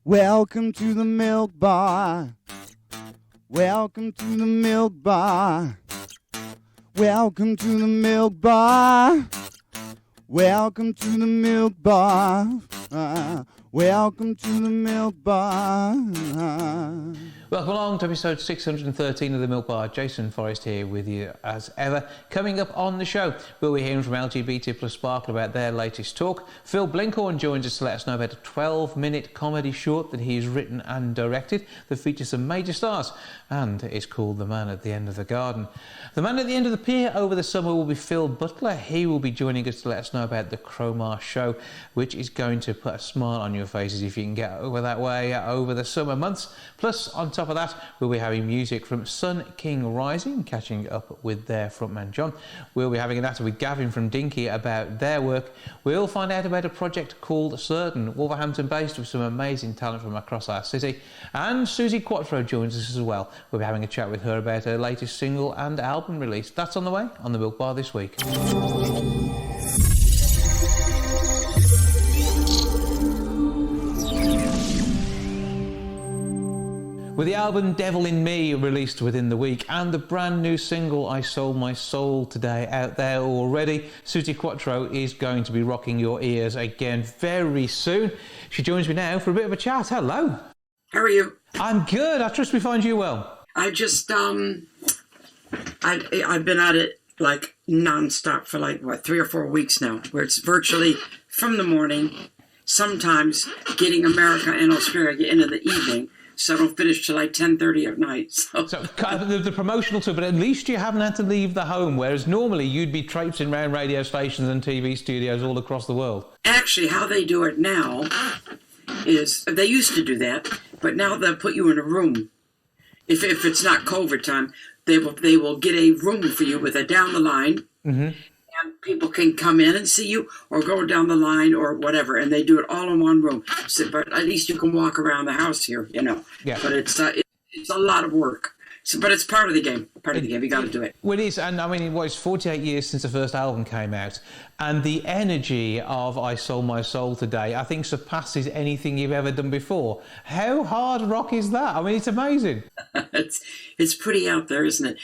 Welcome to the Milk Bar. Welcome to the Milk Bar. Welcome to the Milk Bar. Welcome to the Milk Bar. Welcome to the Milk Bar. Welcome along to episode 613 of the Milk Bar. Jason Forrest here with you as ever. Coming up on the show, we'll be hearing from LGBT Sparkle about their latest talk. Phil Binkhorn joins us to let us know about a 12-minute comedy short that he's written and directed that features some major stars, and it's called The Man at the End of the Garden. The Man at the End of the Pier over the summer will be Phil Butler. He will be joining us to let us know about the Cromer show, which is going to put a smile on your faces if you can get over that way over the summer months. Plus, on top of that, we'll be having music from Sun King Rising, catching up with their frontman John. We'll be having an natter with Gavin from Dinky about their work. We'll find out about a project called Certain, Wolverhampton-based, with some amazing talent from across our city. And Suzi Quatro joins us as well. We'll be having a chat with her about her latest single and album release. That's on the way on the Milk Bar this week. With the album Devil in Me released within the week and the brand new single I Sold My Soul Today out there already, Suzi Quatro is going to be rocking your ears again very soon. She joins me now for a bit of a chat. Hello. How are you? I'm good. I trust we find you well. I just, I've been at it like nonstop for like, 3 or 4 weeks now, where it's virtually from the morning, sometimes getting America and Australia into the evening. So I don't finish till like 10:30 at night. So the promotional tour, but at least you haven't had to leave the home, whereas normally you'd be traipsing around radio stations and TV studios all across the world. Actually, how they do it now is, they used to do that, but now they'll put you in a room. If it's not COVID time, they will get a room for you with a down the line. Mm-hmm. And people can come in and see you or go down the line or whatever, and they do it all in one room. So, but at least you can walk around the house here, you know. Yeah. But it's a lot of work. So, but it's part of the game. Part of the game. You got to do it. Well, it is, and I mean, it was 48 years since the first album came out, and the energy of I Sold My Soul Today, I think, surpasses anything you've ever done before. How hard rock is that? I mean, it's amazing. It's pretty out there, isn't it?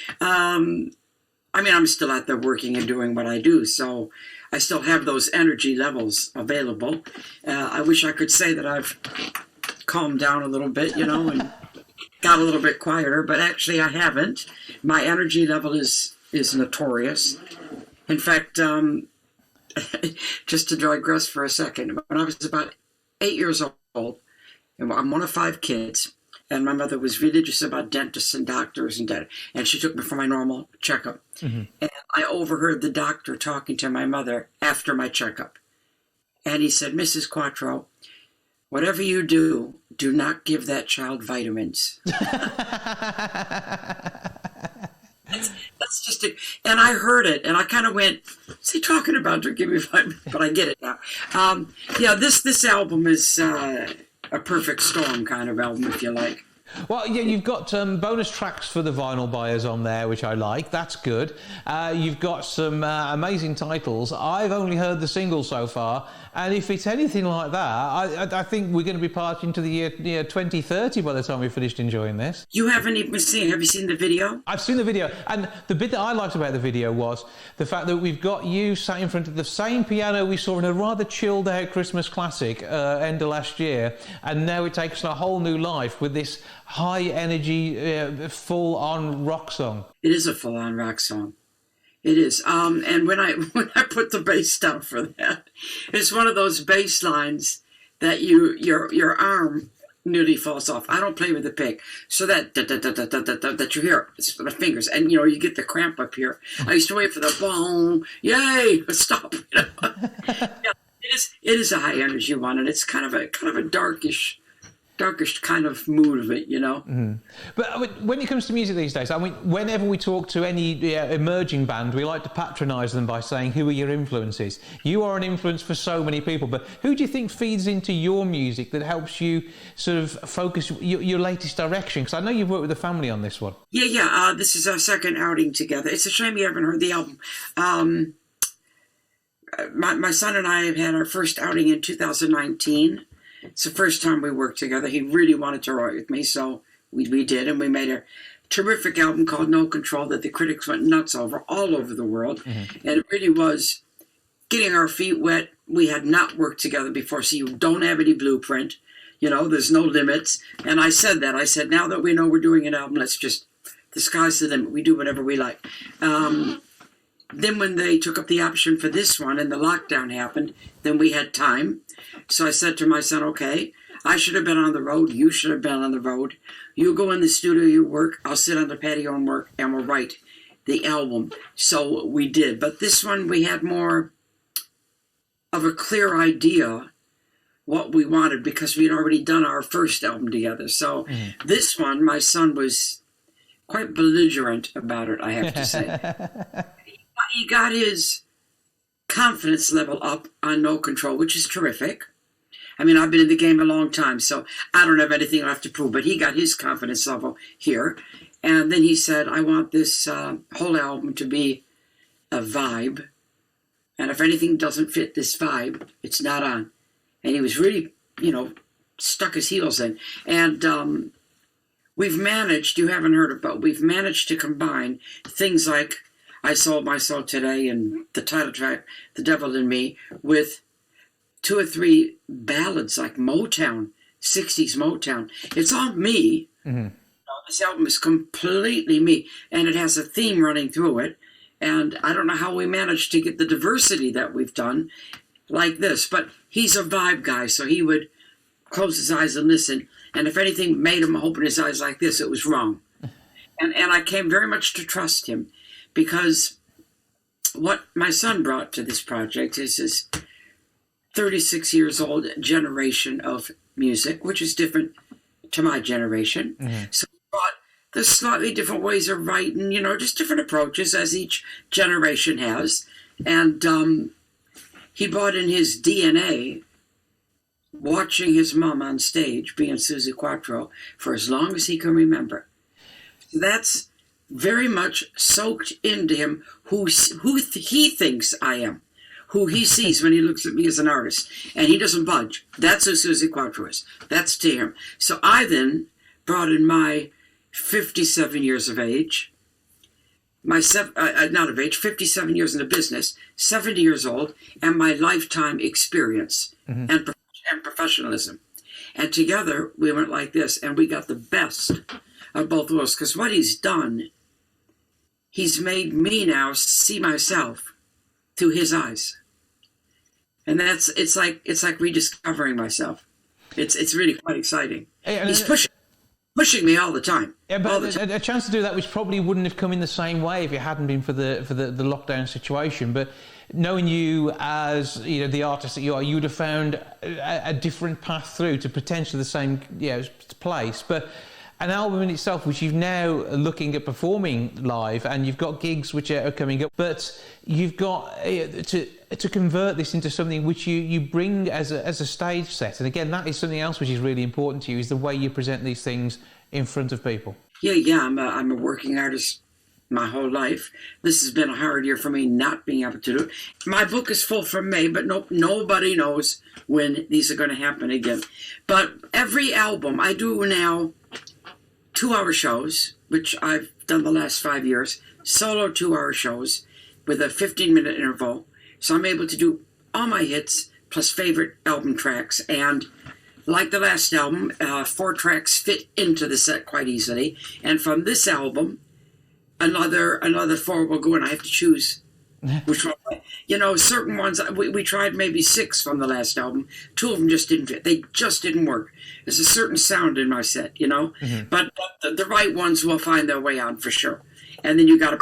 I mean, I'm still out there working and doing what I do, so I still have those energy levels available. I wish I could say that I've calmed down a little bit, you know, and got a little bit quieter, but actually I haven't. My energy level is notorious. In fact, just to digress for a second, when I was about 8 years old, and I'm one of 5 kids, and my mother was religious about dentists and doctors and she took me for my normal checkup. Mm-hmm. And I overheard the doctor talking to my mother after my checkup. And he said, "Mrs. Quatro, whatever you do, do not give that child vitamins." That's just it. And I heard it, and I kind of went, "What's he talking about? Don't give me vitamins." But I get it now. Yeah, this album is a perfect storm kind of album, if you like. Well, yeah, you've got bonus tracks for the vinyl buyers on there, which I like. That's good. You've got some amazing titles. I've only heard the single so far, and if it's anything like that, I think we're going to be partying to the year 2030 by the time we've finished enjoying this. You haven't even seen. Have you seen the video? I've seen the video, and the bit that I liked about the video was the fact that we've got you sat in front of the same piano we saw in a rather chilled out Christmas classic end of last year, and now it takes on a whole new life with this high energy, full-on rock song. It is a full-on rock song. It is. And when I put the bass down for that, it's one of those bass lines that your arm nearly falls off. I don't play with the pick, so that you hear it's the fingers, and you get the cramp up here. I used to wait for the boom, yay, stop. Yeah, it is a high energy one, and it's kind of a darkish kind of mood of it, Mm-hmm. But I mean, when it comes to music these days, I mean, whenever we talk to any emerging band, we like to patronise them by saying, who are your influences? You are an influence for so many people, but who do you think feeds into your music that helps you sort of focus your latest direction? Because I know you've worked with the family on this one. Yeah. This is our second outing together. It's a shame you haven't heard the album. My son and I have had our first outing in 2019. It's the first time we worked together. He really wanted to write with me, so we did, and we made a terrific album called No Control that the critics went nuts over all over the world. And it really was getting our feet wet. We had not worked together before, so you don't have any blueprint. There's no limits. And I said that. I said, now that we know we're doing an album, let's just, the sky's the limit. We do whatever we like. Then when they took up the option for this one and the lockdown happened, then we had time. So I said to my son, okay, I should have been on the road. You should have been on the road. You go in the studio, you work. I'll sit on the patio and work, and we'll write the album. So we did. But this one, we had more of a clear idea what we wanted because we'd already done our first album together. So this one, my son was quite belligerent about it, I have to say. He got his confidence level up on No Control, which is terrific. I mean, I've been in the game a long time, so I don't have anything left to prove, but he got his confidence level here. And then he said, I want this whole album to be a vibe. And if anything doesn't fit this vibe, it's not on. And he was really, stuck his heels in. And we've managed, you haven't heard it, but we've managed to combine things like I Sold My Soul Today and the title track, The Devil in Me, with 2 or 3 ballads like Motown, 60s Motown. It's all me. This album is completely me, and it has a theme running through it. And I don't know how we managed to get the diversity that we've done like this, but he's a vibe guy, so he would close his eyes and listen. And if anything made him open his eyes like this, it was wrong. And I came very much to trust him because what my son brought to this project is his 36 years old generation of music, which is different to my generation. So he brought the slightly different ways of writing, just different approaches as each generation has. And he brought in his DNA, watching his mom on stage, being Suzi Quatro, for as long as he can remember. That's very much soaked into him who he thinks I am, who he sees when he looks at me as an artist, and he doesn't budge. That's who Suzi Quatro is. That's to him. So I then brought in my 57 years of age, 57 years in the business, 70 years old, and my lifetime experience and professionalism. And together we went like this, and we got the best of both worlds. Because what he's done, he's made me now see myself through his eyes, and it's like rediscovering myself. It's really quite exciting. He's pushing me all the time. Yeah, but a chance to do that, which probably wouldn't have come in the same way if it hadn't been for the lockdown situation. But knowing you as the artist that you are, you would have found a different path through to potentially the same place. But an album in itself, which you've now looking at performing live, and you've got gigs which are coming up, but you've got to convert this into something which you bring as a stage set. And again, that is something else which is really important to you, is the way you present these things in front of people. Yeah. I'm a working artist my whole life. This has been a hard year for me not being able to do it. My book is full from May, but nobody knows when these are going to happen again. But every album I do now, 2-hour shows, which I've done the last 5 years, solo 2-hour shows with a 15-minute interval. So I'm able to do all my hits plus favorite album tracks. And like the last album, 4 tracks fit into the set quite easily. And from this album, another 4 will go in. I have to choose which one. Certain ones, we tried maybe 6 from the last album. 2 of them just didn't fit. They just didn't work. There's a certain sound in my set, But the right ones will find their way on for sure. And then you got to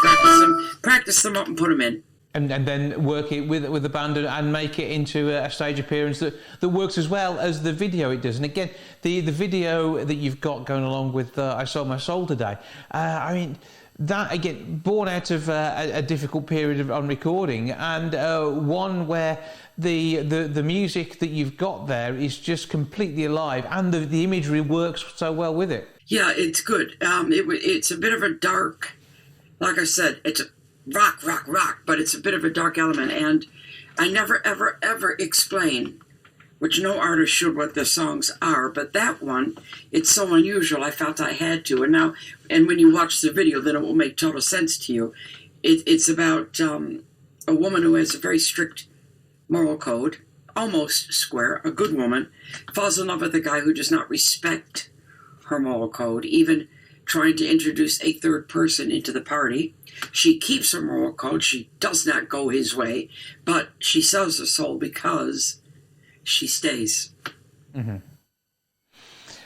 practice them up and put them in. And then work it with the band and make it into a stage appearance that works as well as the video it does. And again, the video that you've got going along with I Sold My Soul Today, that, again, born out of a difficult period on recording, and one where the music that you've got there is just completely alive, and the imagery works so well with it. Yeah, it's good. It's a bit of a dark, like I said, it's a rock, but it's a bit of a dark element, and I never, ever, ever explain which no artist should what their songs are, but that one, it's so unusual, I felt I had to. And when you watch the video, then it will make total sense to you. It's about a woman who has a very strict moral code, almost square, a good woman, falls in love with a guy who does not respect her moral code, even trying to introduce a third person into the party. She keeps her moral code. She does not go his way, but she sells her soul because she stays. Mm-hmm.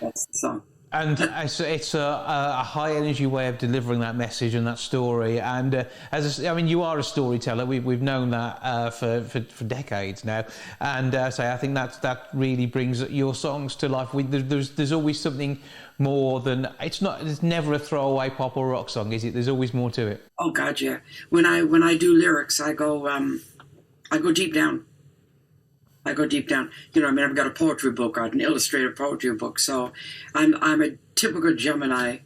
That's the song. And it's a high energy way of delivering that message and that story. And you are a storyteller. We've known that for decades now. And so I think that really brings your songs to life. There's always something more than it's never a throwaway pop or rock song, is it? There's always more to it. Oh God, yeah. When I do lyrics, I go deep down. I go deep down. I've got a poetry book, an illustrated poetry book. So I'm a typical Gemini,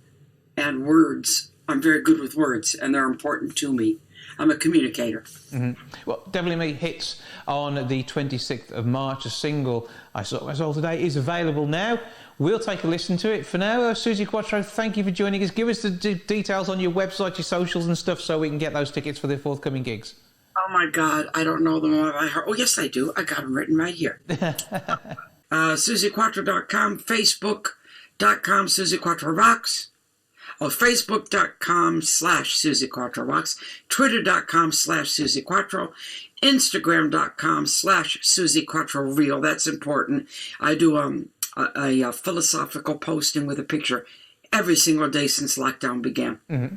and words, I'm very good with words, and they're important to me. I'm a communicator. Mm-hmm. Well, Definitely Me hits on the 26th of March. A single I saw today is available now. We'll take a listen to it. For now, Suzi Quatro, thank you for joining us. Give us the details on your website, your socials and stuff, so we can get those tickets for the forthcoming gigs. Oh, my God. I don't know them all by heart. Oh, yes, I do. I got them written right here. SuziQuatro.com, Facebook.com, Suzi Quatro Rocks. Oh, Facebook.com/Suzi Quatro Rocks. Twitter.com/Suzi Quatro. Instagram.com/Suzi Quatro Real. That's important. I do a philosophical posting with a picture every single day since lockdown began. Mm-hmm.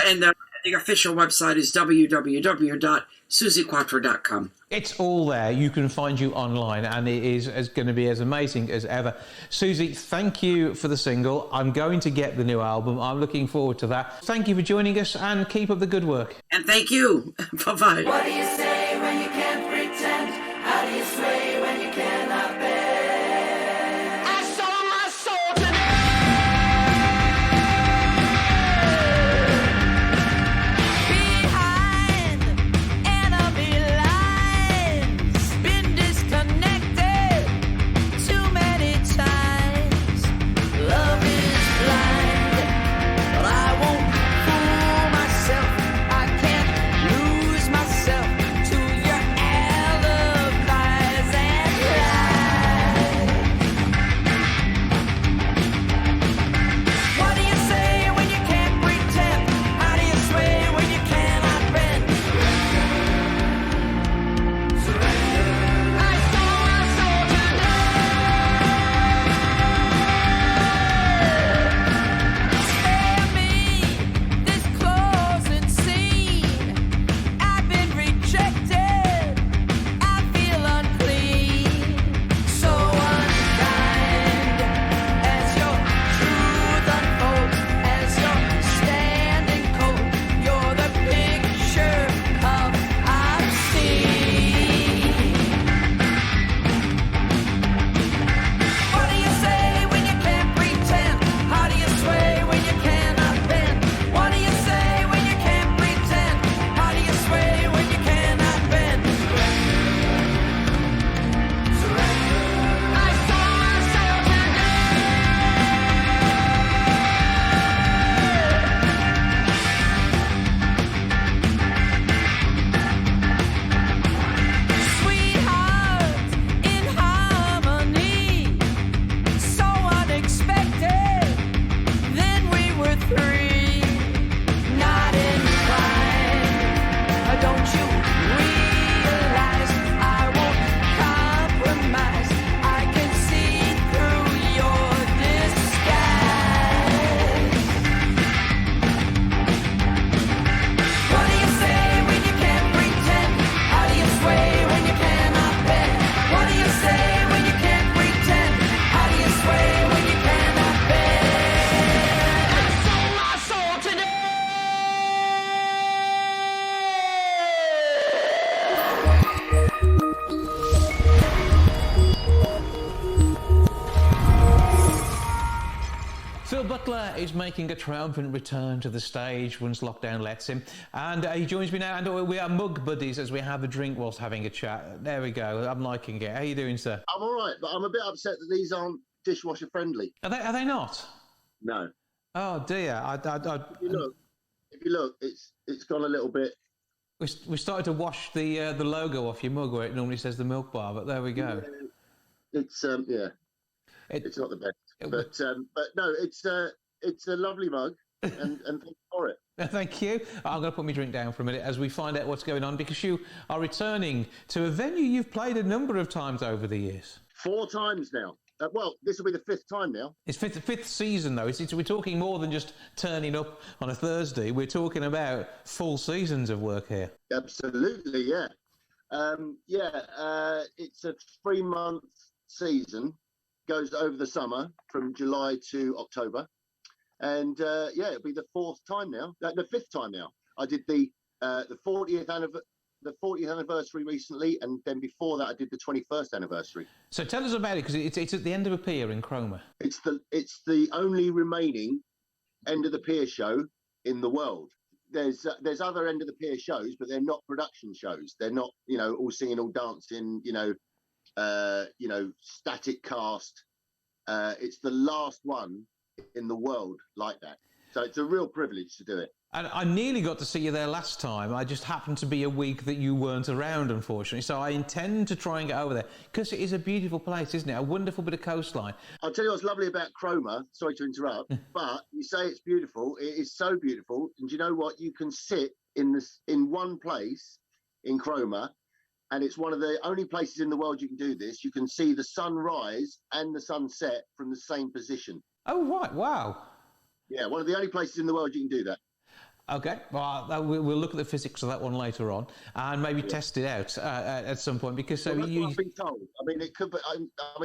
And the official website is www.suziquatro.com. It's all there. You can find you online, and it is going to be as amazing as ever. Suzi, thank you for the single. I'm going to get the new album. I'm looking forward to that. Thank you for joining us, and keep up the good work. And thank you. Bye-bye. What do you say when you can't pretend? How do you sway when you cannot bear? I sold my soul behind enemy lines. Been disconnected too many times. Love is blind, but I won't fool myself. I can't lose myself. Butler is making a triumphant return to the stage once lockdown lets him, and he joins me now, and we are mug buddies as we have a drink whilst having a chat. There we go. I'm liking it. How are you doing, sir? I'm all right, but I'm a bit upset that these aren't dishwasher friendly. Are they not? No. Oh dear. If you look, it's gone a little bit. We started to wash the logo off your mug where it normally says the Milk Bar, but there we go. It's it's not the best, but no, it's a lovely mug, and thank you for it. Thank you. I'm going to put my drink down for a minute as we find out what's going on, because you are returning to a venue you've played a number of times over the years. 4 times now. Well, this will be the 5th time now. It's fifth season, though. We're talking more than just turning up on a Thursday. We're talking about full seasons of work here. Absolutely, yeah. It's a 3-month season. Goes over the summer from July to October. And, it'll be the 4th time now. The 5th time now. I did the 40th anniversary recently, and then before that I did the 21st anniversary. So tell us about it, because it's at the end of a pier in Cromer. It's the only remaining end of the pier show in the world. There's other end of the pier shows, but they're not production shows. They're not, all singing, all dancing, static cast. It's the last one in the world like that. So it's a real privilege to do it. And I nearly got to see you there last time. I just happened to be a week that you weren't around, unfortunately. So I intend to try and get over there, because it is a beautiful place, isn't it? A wonderful bit of coastline. I'll tell you what's lovely about Cromer. Sorry to interrupt, but you say it's beautiful. It is so beautiful. And do you know what? You can sit in one place in Cromer, and it's one of the only places in the world you can do this. You can see the sunrise and the sunset from the same position. Oh, right. Wow. Yeah, one of the only places in the world you can do that. Okay, well, we'll look at the physics of that one later on, and maybe test it out at some point, because that's what I've been told. I mean, it could be.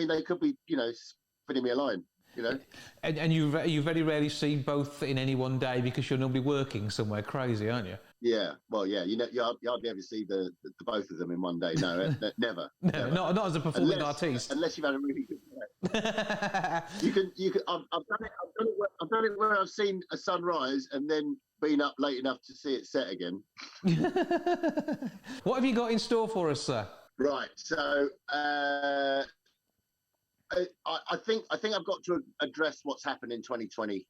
They could be, spinning me a line. And you very rarely see both in any one day, because you're normally working somewhere crazy, aren't you? Yeah, well, yeah, you hardly ever see the both of them in one day. No, never. No, not as a performing artiste. Unless you've had a really good day. You can. I've done it where I've seen a sunrise and then been up late enough to see it set again. What have you got in store for us, sir? Right, so I think I've got to address what's happened in 2020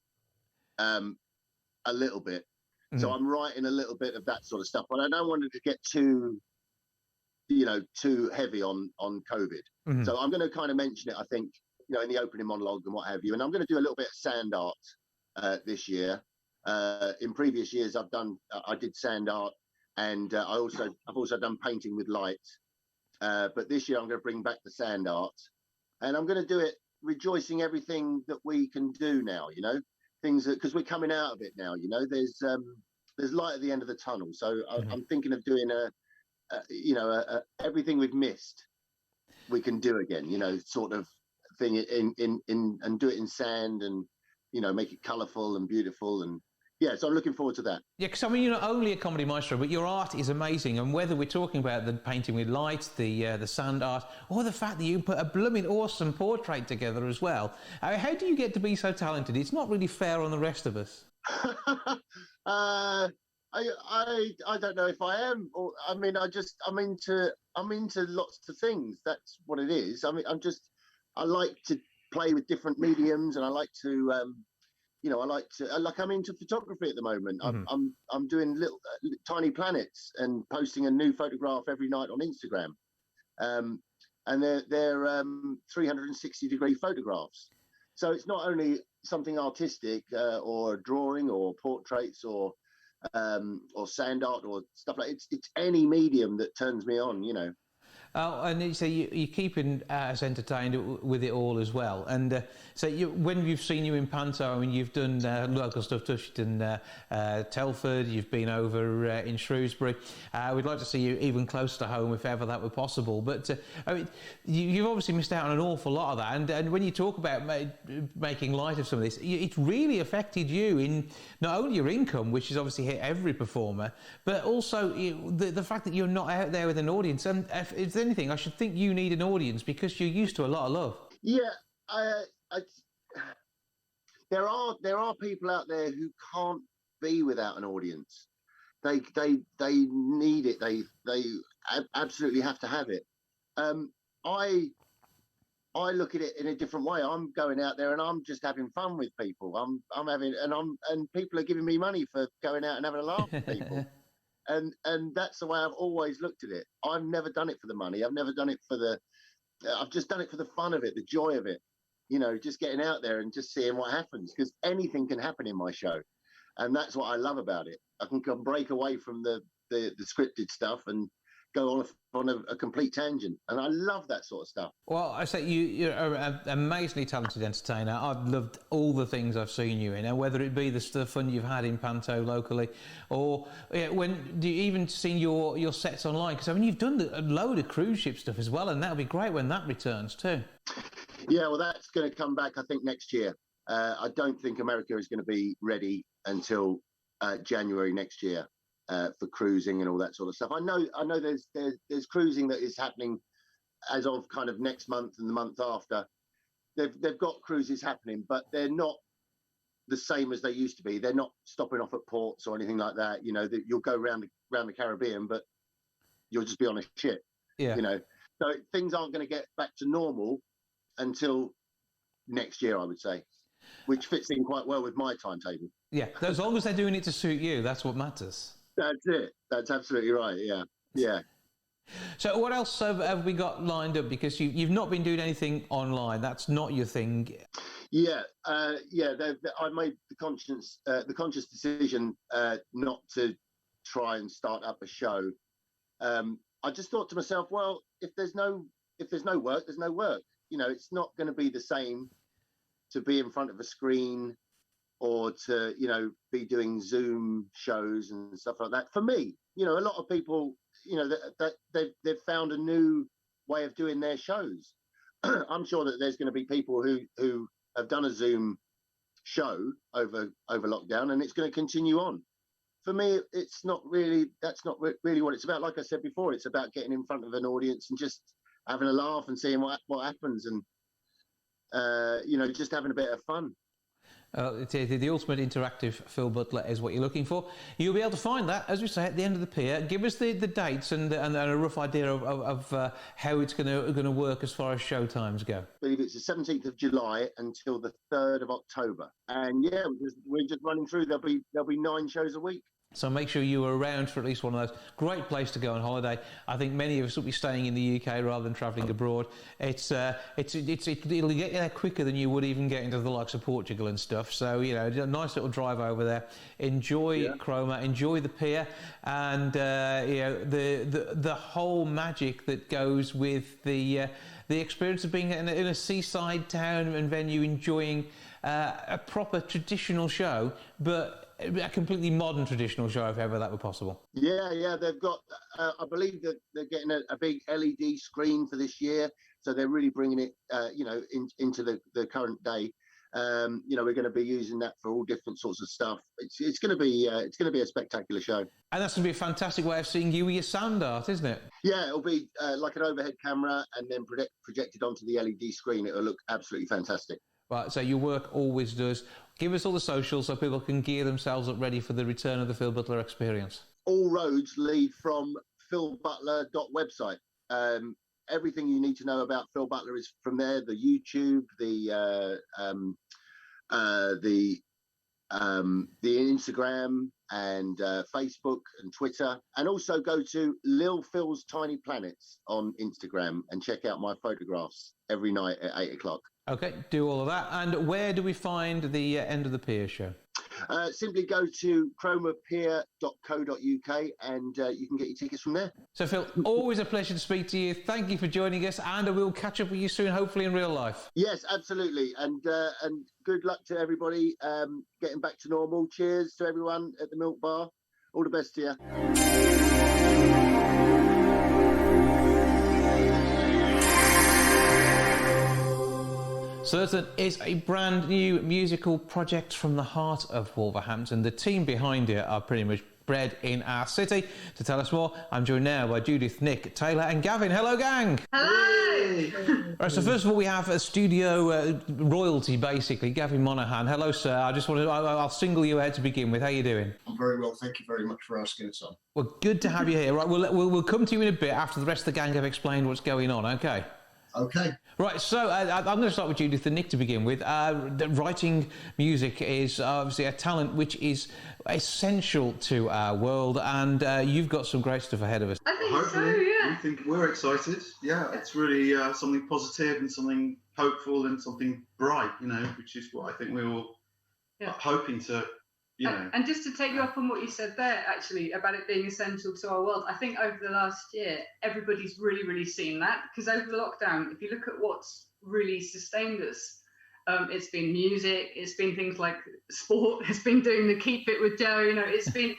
a little bit. Mm-hmm. So I'm writing a little bit of that sort of stuff, but I don't want it to get too heavy on COVID. Mm-hmm. So I'm going to kind of mention it, I think, in the opening monologue and what have you. And I'm going to do a little bit of sand art this year. In previous years, I did sand art, and I've also done painting with light. But this year, I'm going to bring back the sand art, and I'm going to do it rejoicing everything that we can do now. Things because we're coming out of it now. There's light at the end of the tunnel. So I'm thinking of doing everything we've missed, we can do again. Sort of thing in and do it in sand, and make it colourful and beautiful. And yeah, so I'm looking forward to that. Yeah, because you're not only a comedy maestro, but your art is amazing. And whether we're talking about the painting with light, the sand art, or the fact that you put a blooming awesome portrait together as well, how do you get to be so talented? It's not really fair on the rest of us. I don't know if I am. I'm into lots of things. That's what it is. I like to play with different mediums, and I like to. I'm into photography at the moment. Mm-hmm. I'm doing little tiny planets and posting a new photograph every night on Instagram, and they're 360-degree photographs. So it's not only something artistic or drawing or portraits or sand art or stuff like it's any medium that turns me on. Oh, and so you're keeping us entertained with it all as well. And so when we've seen you in Panto, you've done local stuff, you've done Telford, you've been over in Shrewsbury. We'd like to see you even closer to home if ever that were possible. But you've obviously missed out on an awful lot of that. And when you talk about making light of some of this, it's really affected you in not only your income, which has obviously hit every performer, but also the fact that you're not out there with an audience. And if there's anything, I should think you need an audience, because you're used to a lot of love. Yeah, there are people out there who can't be without an audience. They need it. They absolutely have to have it. I look at it in a different way. I'm going out there and I'm just having fun with people. And people are giving me money for going out and having a laugh with people. And that's the way I've always looked at it. I've never done it for the money. I've never done it I've just done it for the fun of it, the joy of it. You know, just getting out there and just seeing what happens, because anything can happen in my show. And that's what I love about it. I can break away from the scripted stuff and go on a complete tangent, and I love that sort of stuff. Well, I say you're an amazingly talented entertainer. I've loved all the things I've seen you in, and whether it be the fun you've had in Panto locally, or when you even seen your sets online, because I mean you've done a load of cruise ship stuff as well, and that'll be great when that returns too. Yeah, well, that's going to come back, I think, next year. I don't think America is going to be ready until January next year. For cruising and all that sort of stuff. I know there's cruising that is happening as of kind of next month and the month after. They've got cruises happening, but they're not the same as they used to be. They're not stopping off at ports or anything like that. You know, you'll go around the Caribbean, but you'll just be on a ship. Yeah. You know, so things aren't going to get back to normal until next year, I would say, which fits in quite well with my timetable. Yeah, as long as they're doing it to suit you, that's what matters. That's it. That's absolutely right. Yeah. Yeah. So what else have we got lined up? Because you've not been doing anything online. That's not your thing. Yeah. I made the conscious decision not to try and start up a show. I just thought to myself, well, if there's no work, there's no work. You know, it's not going to be the same to be in front of a screen or to, you know, be doing Zoom shows and stuff like that. For me, you know, a lot of people, you know, that they've found a new way of doing their shows. I'm sure that there's going to be people who have done a Zoom show over lockdown, and it's going to continue on. For me, that's not really what it's about. Like I said before, it's about getting in front of an audience and just having a laugh and seeing what happens, and you know, just having a bit of fun. The ultimate interactive Phil Butler is what you're looking for. You'll be able to find that, as we say, at the end of the pier. Give us the dates and a rough idea of how it's going to work as far as show times go. I believe it's the 17th of July until the 3rd of October. And yeah, we're just running through. There'll be 9 shows a week. So make sure you are around for at least one of those. Great place to go on holiday. I think many of us will be staying in the UK rather than travelling abroad. It'll get you there quicker than you would even get into the likes of Portugal and stuff. So, you know, a nice little drive over there. Enjoy Cromer, enjoy the pier, and you know, the whole magic that goes with the experience of being in a seaside town and venue, enjoying a proper traditional show, but a completely modern traditional show, if ever that were possible. Yeah, they've got, I believe that they're getting a big LED screen for this year, so they're really bringing it, you know, into the current day. You know, we're going to be using that for all different sorts of stuff. It's going to be a spectacular show. And that's going to be a fantastic way of seeing you with your sound art, isn't it? Yeah, it'll be like an overhead camera and then projected onto the LED screen. It'll look absolutely fantastic. Right, so your work always does. Give us all the socials so people can gear themselves up ready for the return of the Phil Butler experience. All roads lead from philbutler.website. Everything you need to know about Phil Butler is from there. The YouTube, the Instagram and Facebook and Twitter, and also go to Lil Phil's Tiny Planets on Instagram and check out my photographs every night at 8 o'clock. Okay, do all of that. And where do we find the End of the Pier show? Simply go to cromerpier.co.uk and you can get your tickets from there. So, Phil, always a pleasure to speak to you. Thank you for joining us, and we'll catch up with you soon, hopefully in real life. Yes, absolutely. And good luck to everybody getting back to normal. Cheers to everyone at the Milk Bar. All the best to you. Certain is a brand new musical project from the heart of Wolverhampton. The team behind it are pretty much bred in our city. To tell us more, I'm joined now by Judith, Nick, Taylor and Gavin. Hello, gang! Hello! Right, so first of all, we have a studio royalty, basically, Gavin Monaghan. Hello, sir. I'll single you out to begin with. How are you doing? I'm very well, thank you very much for asking us on. Well, good to have you here. Right, we'll come to you in a bit after the rest of the gang have explained what's going on, okay? Okay. Right, so I'm going to start with Judith and Nick to begin with. Writing music is obviously a talent which is essential to our world, and you've got some great stuff ahead of us. I think Hopefully, so, yeah. we think we're excited. Yeah, it's really something positive and something hopeful and something bright, which is what I think we're all hoping to, And just to take you up on what you said there, actually, about it being essential to our world, I think over the last year, everybody's really, really seen that. Because over the lockdown, if you look at what's really sustained us, it's been music, it's been things like sport, it's been doing the Keep It with Joe, it's been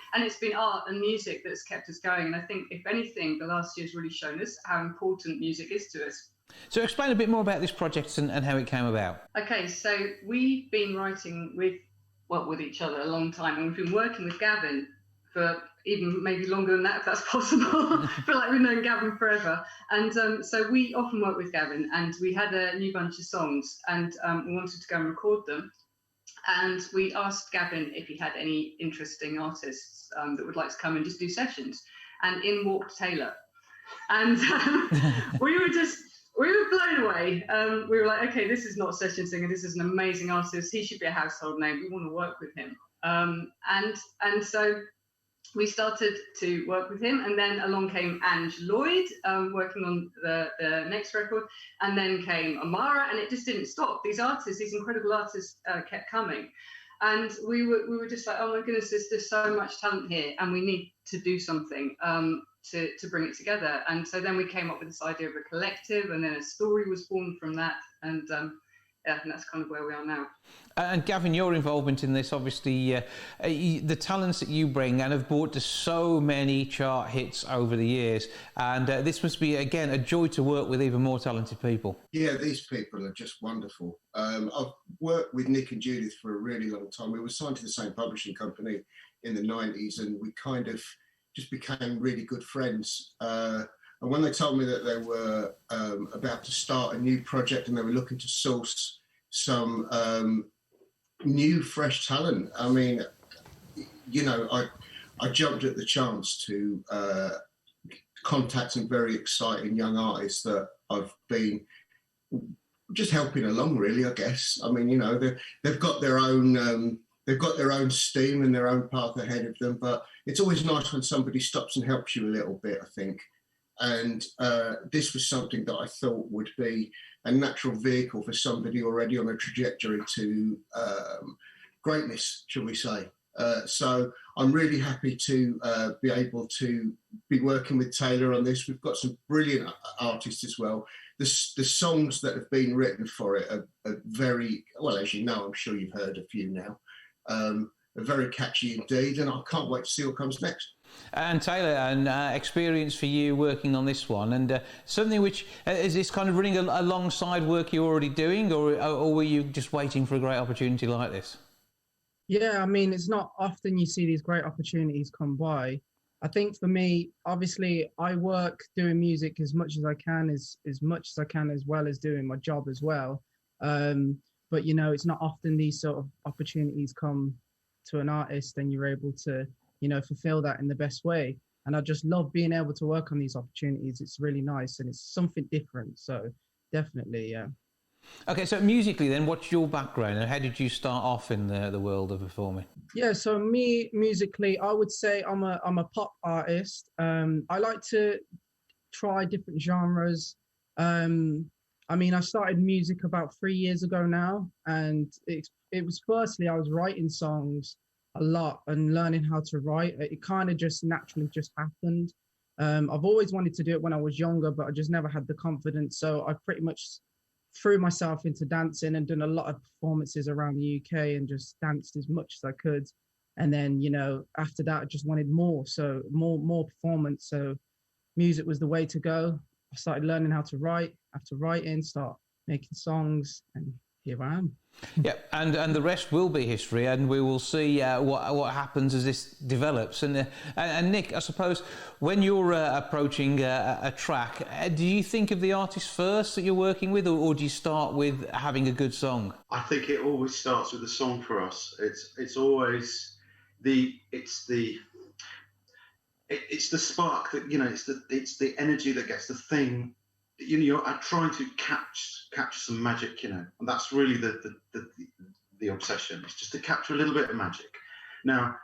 art and music that's kept us going. And I think, if anything, the last year's really shown us how important music is to us. So explain a bit more about this project and how it came about. Okay, so we've been writing with each other a long time, and we've been working with Gavin for even maybe longer than that, if that's possible. I feel like we've known Gavin forever. And so we often work with Gavin, and we had a new bunch of songs, and we wanted to go and record them. And we asked Gavin if he had any interesting artists that would like to come and just do sessions. And in walked Taylor. And we were blown away. We were like, okay, this is not a session singer. This is an amazing artist. He should be a household name. We want to work with him. And so we started to work with him. And then along came Ange Lloyd, working on the next record. And then came Amara, and it just didn't stop. These incredible artists kept coming. And we were just like, oh my goodness, there's so much talent here, and we need to do something. To bring it together. And so then we came up with this idea of a collective, and then a story was born from that, and and that's kind of where we are now. And Gavin, your involvement in this, obviously, the talents that you bring and have brought to so many chart hits over the years, and this must be, again, a joy to work with even more talented people. Yeah, these people are just wonderful. I've worked with Nick and Judith for a really long time. We were signed to the same publishing company in the 90s, and we kind of just became really good friends. And when they told me that they were about to start a new project and they were looking to source some new, fresh talent, I mean, I jumped at the chance to contact some very exciting young artists that I've been just helping along, really, I guess. I mean, they've got their own... They've got their own steam and their own path ahead of them, but it's always nice when somebody stops and helps you a little bit, I think. And this was something that I thought would be a natural vehicle for somebody already on a trajectory to greatness, shall we say. So I'm really happy to be able to be working with Taylor on this. We've got some brilliant artists as well. The songs that have been written for it are very, well, as you know, I'm sure you've heard a few now. Are very catchy indeed, and I can't wait to see what comes next. And Taylor, an experience for you working on this one, and something which is this kind of running alongside work you're already doing, or were you just waiting for a great opportunity like this? Yeah, I mean, it's not often you see these great opportunities come by. I think for me, obviously, I work doing music as much as I can, as well as doing my job as well. But, it's not often these sort of opportunities come to an artist and you're able to, fulfill that in the best way. And I just love being able to work on these opportunities. It's really nice and it's something different. So definitely, yeah. Okay, so musically then, what's your background and how did you start off in the world of performing? Yeah, so me, musically, I would say I'm a pop artist. I like to try different genres. I started music about 3 years ago now, and it was firstly, I was writing songs a lot and learning how to write. It kind of just naturally just happened. I've always wanted to do it when I was younger, but I just never had the confidence. So I pretty much threw myself into dancing and done a lot of performances around the UK and just danced as much as I could. And then, after that, I just wanted more. So more performance. So music was the way to go. I started learning how to write, after writing, start making songs, and here I am. Yeah, and the rest will be history, and we will see what happens as this develops. And Nick, I suppose when you're approaching a track, do you think of the artist first that you're working with, or do you start with having a good song? I think it always starts with the song for us. It's always the spark that, you know, it's the energy that gets the thing. You know, you're trying to capture some magic, you know, and that's really the obsession. It's just to capture a little bit of magic. Now,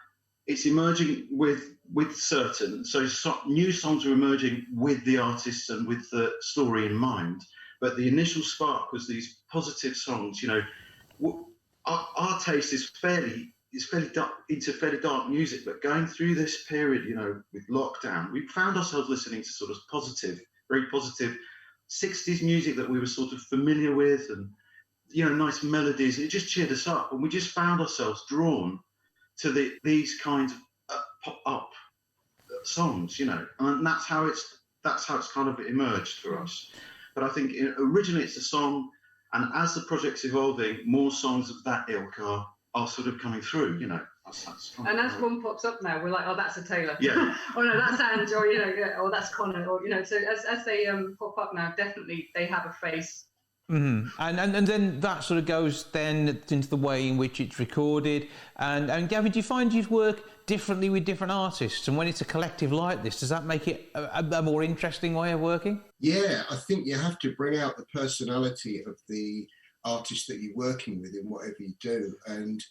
it's emerging with certain, so new songs are emerging with the artists and with the story in mind. But the initial spark was these positive songs. You know, our taste is fairly dark, into fairly dark music. But going through this period, you know, with lockdown, we found ourselves listening to sort of positive, very positive 60s music that we were sort of familiar with, and, you know, nice melodies. It just cheered us up, and we just found ourselves drawn to these kinds of pop-up songs, you know, and that's how it's kind of emerged for us. But I think originally it's a song, and as the project's evolving, more songs of that ilk are sort of coming through, you know. And as one pops up now, we're like, oh, that's a Taylor. Yeah. Or no, that's Ange, or, you know, or that's Connor, or, you know. So as they pop up now, definitely they have a face. Mm-hmm. And then that sort of goes then into the way in which it's recorded. And Gavin, do you find you'd work differently with different artists? And when it's a collective like this, does that make it a more interesting way of working? Yeah, I think you have to bring out the personality of the artist that you're working with in whatever you do. And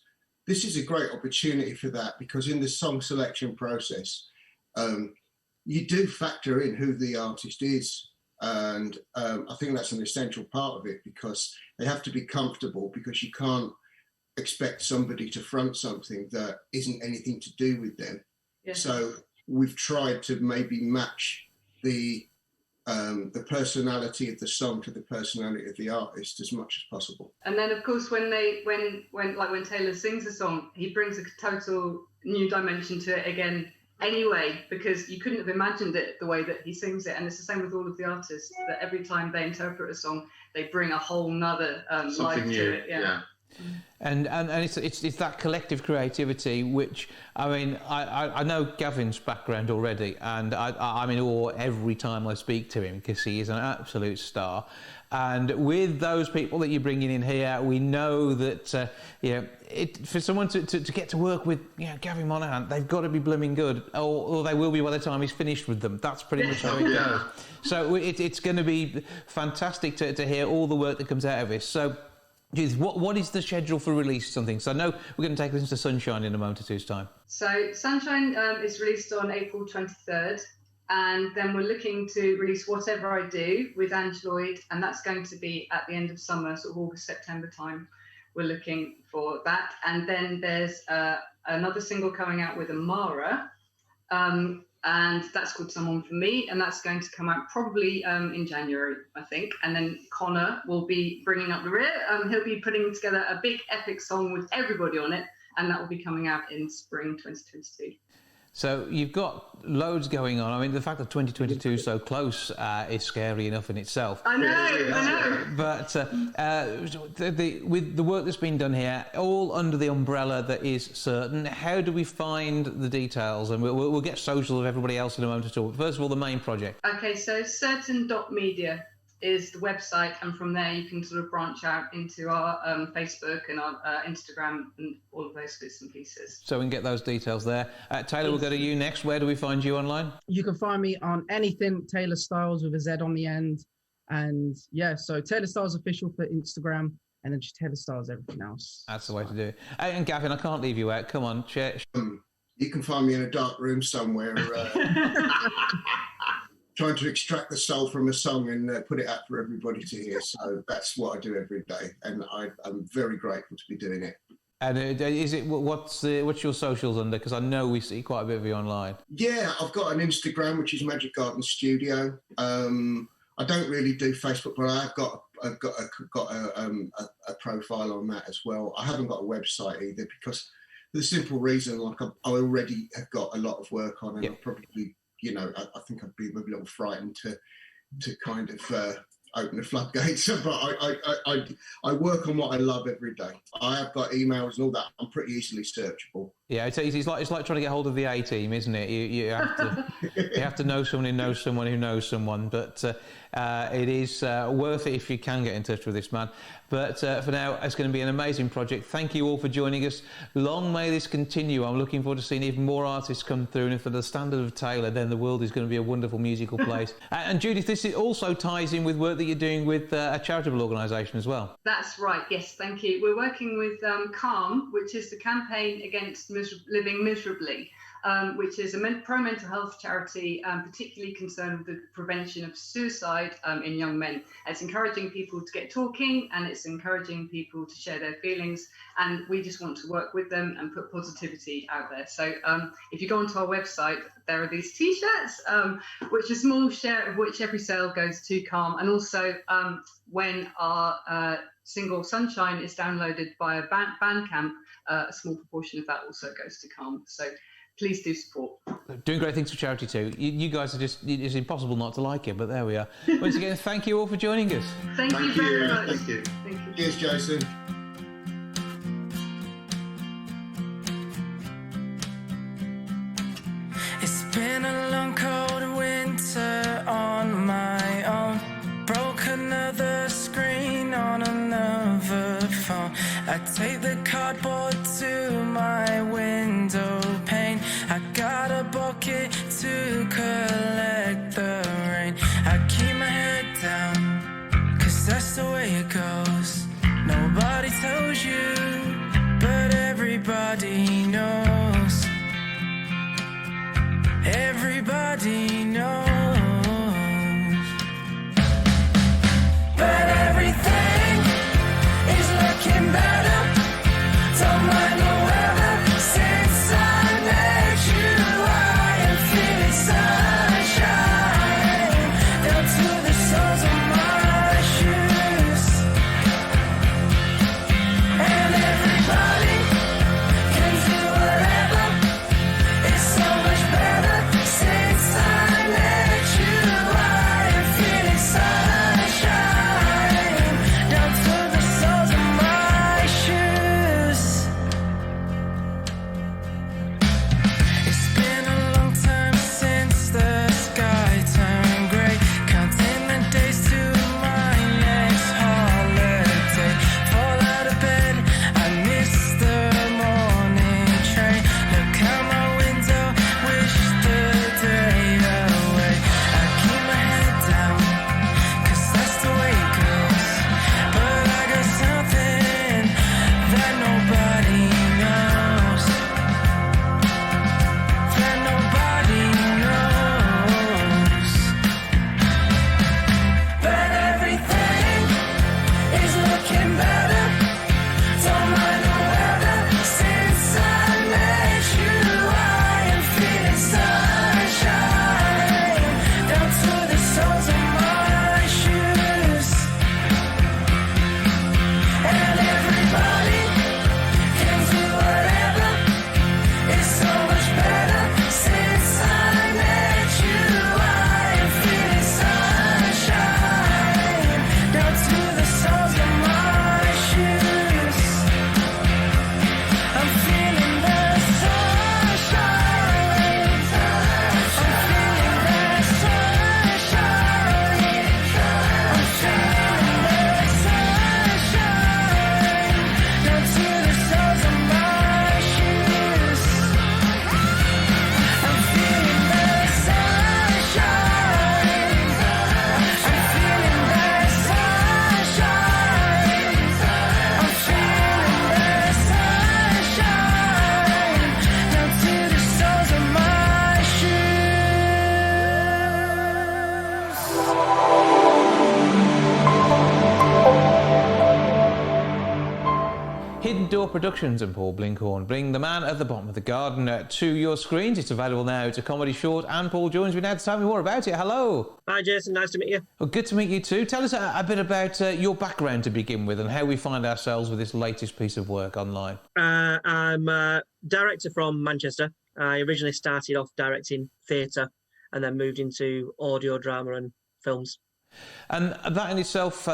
this is a great opportunity for that, because in the song selection process, you do factor in who the artist is. And I think that's an essential part of it, because they have to be comfortable, because you can't expect somebody to front something that isn't anything to do with them. Yes. So we've tried to maybe match the personality of the song to the personality of the artist as much as possible. And then, of course, when Taylor sings a song, he brings a total new dimension to it again anyway, because you couldn't have imagined it the way that he sings it. And it's the same with all of the artists, that every time they interpret a song, they bring a whole nother life new to it. Yeah. And it's that collective creativity, which, I mean, I know Gavin's background already, and I'm in awe every time I speak to him, because he is an absolute star. And with those people that you're bringing in here, we know that you know, for someone to get to work with, you know, Gavin Monaghan, they've got to be blooming good, or they will be by the time he's finished with them. That's pretty much how it goes. So it's going to be fantastic to hear all the work that comes out of this. So, what is the schedule for release? Something. So I know we're going to take this into Sunshine in a moment or two's time. So Sunshine is released on April 23rd, and then we're looking to release Whatever I Do with Ange Lloyd, and that's going to be at the end of summer, sort of August, September time. We're looking for that. And then there's another single coming out with Amara, and that's called Someone For Me, and that's going to come out probably in January, I think. And then Connor will be bringing up the rear. He'll be putting together a big epic song with everybody on it, and that will be coming out in spring 2022. So you've got loads going on. I mean, the fact that 2022 is so close is scary enough in itself. I know. But with the work that's been done here, all under the umbrella that is certain, how do we find the details? And we'll get socials of everybody else in a moment to talk. First of all, the main project. Okay, so certain.media is the website, and from there you can sort of branch out into our Facebook and our Instagram and all of those bits and pieces. So we can get those details there. Taylor, we'll go to you next. Where do we find you online? You can find me on anything Taylor Styles with a Z on the end. And yeah, so Taylor Styles Official for Instagram, and then just Taylor Styles everything else. That's the way to do it. And Gavin, I can't leave you out. Come on, share. You can find me in a dark room somewhere trying to extract the soul from a song and put it out for everybody to hear. So that's what I do every day, and I'm very grateful to be doing it. And is it what's your socials under? Because I know we see quite a bit of you online. Yeah, I've got an Instagram which is Magic Garden Studio. I don't really do Facebook, but I've got a profile on that as well. I haven't got a website either, because the simple reason, like I already have got a lot of work on, and I'll probably, you know, I think I'd be a little frightened to kind of open the floodgates, but I work on what I love every day. I have got emails and all that. I'm pretty easily searchable. Yeah, it's like trying to get hold of the A-team, isn't it? You have to know someone who knows someone who knows someone. But it is worth it if you can get in touch with this man. But for now, it's going to be an amazing project. Thank you all for joining us. Long may this continue. I'm looking forward to seeing even more artists come through. And if they're the standard of Taylor, then the world is going to be a wonderful musical place. And Judith, this also ties in with work that you're doing with a charitable organisation as well. That's right. Yes, thank you. We're working with Calm, which is the campaign against living miserably, which is a pro-mental health charity, particularly concerned with the prevention of suicide in young men. It's encouraging people to get talking, and it's encouraging people to share their feelings, and we just want to work with them and put positivity out there. So if you go onto our website, there are these T-shirts, which a small share of which every sale goes to Calm, and also when our single Sunshine is downloaded via Bandcamp, a small proportion of that also goes to Calm. So please do support. Doing great things for charity too. You guys are it's impossible not to like it, but there we are. Once again, thank you all for joining us. Thank you very much. Thank you. Thank you. Cheers, Jason. It's been a long cold winter on my own. Broke another screen on another phone. I take the cardboard to my window pane. I got a bucket to collect the rain. I keep my head down, 'cause that's the way it goes. Nobody tells you, but everybody knows. Everybody knows. But everything is looking better. Don't mind the weather. Since I met you, I am feeling sunshine down to the soles of my shoes. And everybody can do whatever. It's so much better since I met you. I am feeling sunshine down to the soles of my shoes. It's been a long time since the sky turned grey. Counting the days to my next holiday. Fall out of bed, I miss the morning train. Look out my window, wish the day away. I keep my head down, 'cause that's the way it goes. But I got something that nobody knows. That nobody knows. But everything is looking better. Don't mind the weather. Since I met you, I am feeling sunshine down to the soles of my shoes. And everybody can do whatever. It's so much better since I met you. I am feeling sunshine down to the soles of my shoes. I'm feeling the sunshine. I'm feeling the sunshine. I'm feeling the sunshine down to the soles of my shoes. I'm feeling the sunshine. I'm feeling the sunshine. I'm feeling the sunshine down to the soles of my Hidden Door Productions and Paul Binkhorn bring The Man at the Bottom of the Garden to your screens. It's available now. It's a comedy short, and Paul joins me now to tell me more about it. Hello. Hi, Jason. Nice to meet you. Well, good to meet you too. Tell us a bit about your background to begin with and how we find ourselves with this latest piece of work online. I'm a director from Manchester. I originally started off directing theatre and then moved into audio, drama and films. And that in itself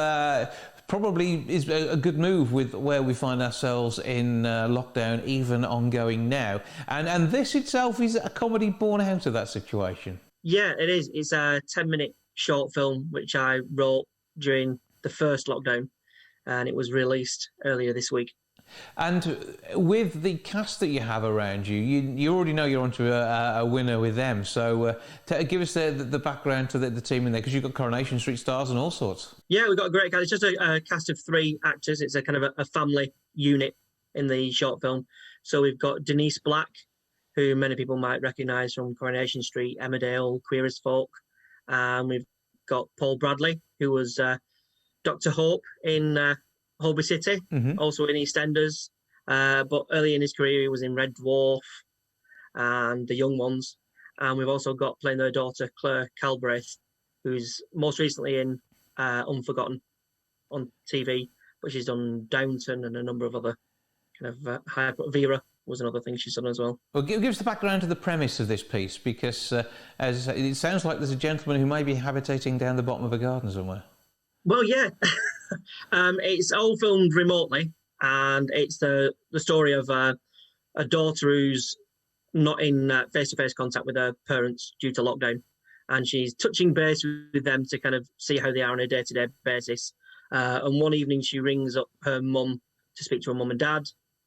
probably is a good move with where we find ourselves in lockdown, even ongoing now. And this itself is a comedy born out of that situation. Yeah, it is. It's a 10-minute short film which I wrote during the first lockdown, and it was released earlier this week. And with the cast that you have around you, you already know you're onto a winner with them. So give us the background to the team in there, because you've got Coronation Street stars and all sorts. Yeah, we've got a great cast. It's just a cast of 3 actors. It's a kind of a family unit in the short film. So we've got Denise Black, who many people might recognise from Coronation Street, Emmerdale, Queer as Folk. We've got Paul Bradley, who was Dr. Hope in Holby City, also in EastEnders. But early in his career, he was in Red Dwarf and The Young Ones. And we've also got playing their daughter, Claire Calbraith, who's most recently in Unforgotten on TV, but she's done Downton and a number of other kind of Vera was another thing she's done as well. Well, give us the background to the premise of this piece, because as it sounds like there's a gentleman who may be habitating down the bottom of a garden somewhere. Well, yeah. It's all filmed remotely, and it's the story of a daughter who's not in face-to-face contact with her parents due to lockdown, and she's touching base with them to kind of see how they are on a day-to-day basis. And one evening she rings up her mum to speak to her mum and dad,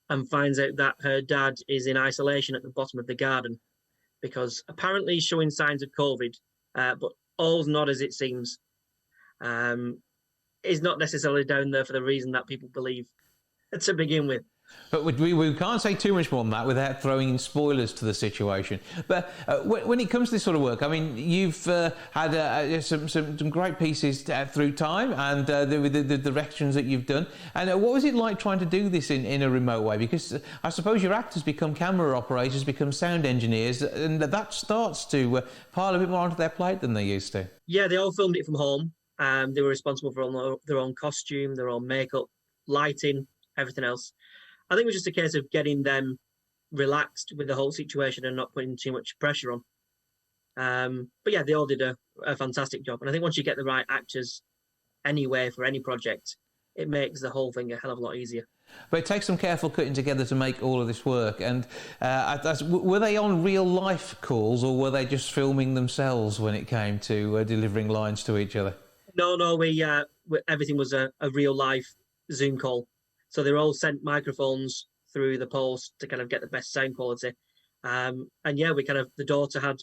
and finds out that her dad is in isolation at the bottom of the garden because apparently he's showing signs of COVID, but all's not as it seems. Is not necessarily down there for the reason that people believe to begin with. But we can't say too much more than that without throwing in spoilers to the situation. But when it comes to this sort of work, I mean, you've had some great pieces through time, and the directions that you've done. And what was it like trying to do this in a remote way? Because I suppose your actors become camera operators, become sound engineers, and that starts to pile a bit more onto their plate than they used to. Yeah, they all filmed it from home. They were responsible for their own costume, their own makeup, lighting, everything else. I think it was just a case of getting them relaxed with the whole situation and not putting too much pressure on. But yeah, they all did a fantastic job. And I think once you get the right actors anyway for any project, it makes the whole thing a hell of a lot easier. But it takes some careful cutting together to make all of this work. And were they on real-life calls, or were they just filming themselves when it came to delivering lines to each other? No, everything was a real-life Zoom call. So they were all sent microphones through the post to kind of get the best sound quality. And yeah, the daughter had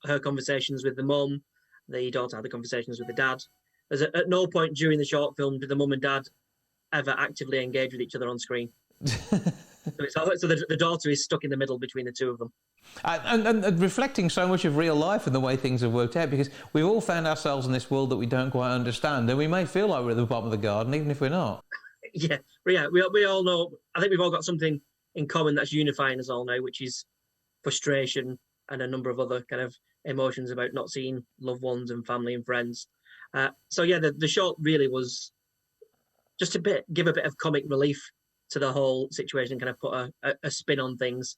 her conversations with the mum, the daughter had the conversations with the dad. At no point during the short film did the mum and dad ever actively engage with each other on screen. So the daughter is stuck in the middle between the two of them. And reflecting so much of real life and the way things have worked out, because we've all found ourselves in this world that we don't quite understand, and we may feel like we're at the bottom of the garden, even if we're not. Yeah, we all know. I think we've all got something in common that's unifying us all now, which is frustration and a number of other kind of emotions about not seeing loved ones and family and friends. So yeah, the short really was just give a bit of comic relief to the whole situation, kind of put a spin on things.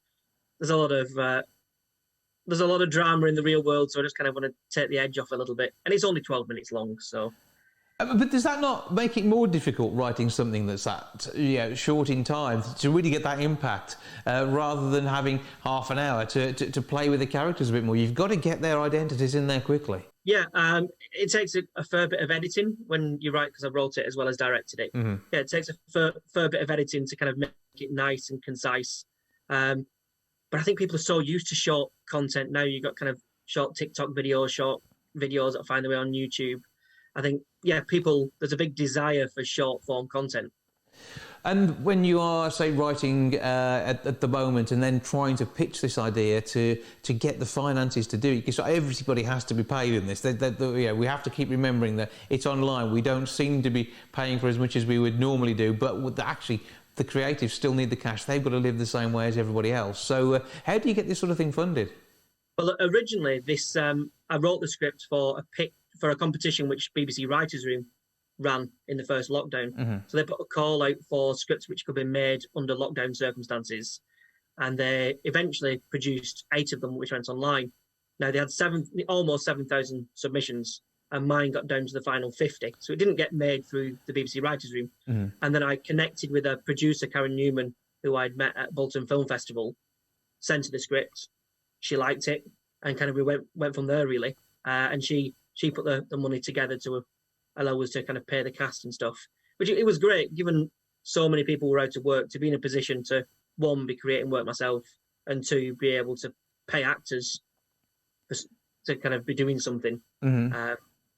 There's a lot of drama in the real world, so I just kind of want to take the edge off a little bit. And it's only 12 minutes long, so. But does that not make it more difficult writing something that's that short in time to really get that impact, rather than having half an hour to play with the characters a bit more? You've got to get their identities in there quickly. Yeah, it takes a fair bit of editing when you write, because I wrote it as well as directed it. Mm-hmm. Yeah, it takes a fair bit of editing to kind of make it nice and concise. But I think people are so used to short content now. You've got kind of short TikTok videos, short videos that find their way on YouTube. I think, yeah, there's a big desire for short form content. And when you are, say, writing at the moment and then trying to pitch this idea to get the finances to do it, because everybody has to be paid in this. We have to keep remembering that it's online. We don't seem to be paying for as much as we would normally do, but actually the creatives still need the cash. They've got to live the same way as everybody else. So how do you get this sort of thing funded? Well, originally, I wrote the script for a competition which BBC Writers' Room ran in the first lockdown. Mm-hmm. So they put a call out for scripts which could be made under lockdown circumstances, and they eventually produced 8 of them which went online. Now they had almost 7,000 submissions, and mine got down to the final 50. So it didn't get made through the BBC Writers' Room. Mm-hmm. And then I connected with a producer, Karen Newman, who I'd met at Bolton Film Festival, sent her the script. She liked it, and kind of we went from there, really. And she put the money together to allow us to kind of pay the cast and stuff, which it was great, given so many people were out of work, to be in a position to, one, be creating work myself, and two, be able to pay actors to kind of be doing something. Mm-hmm.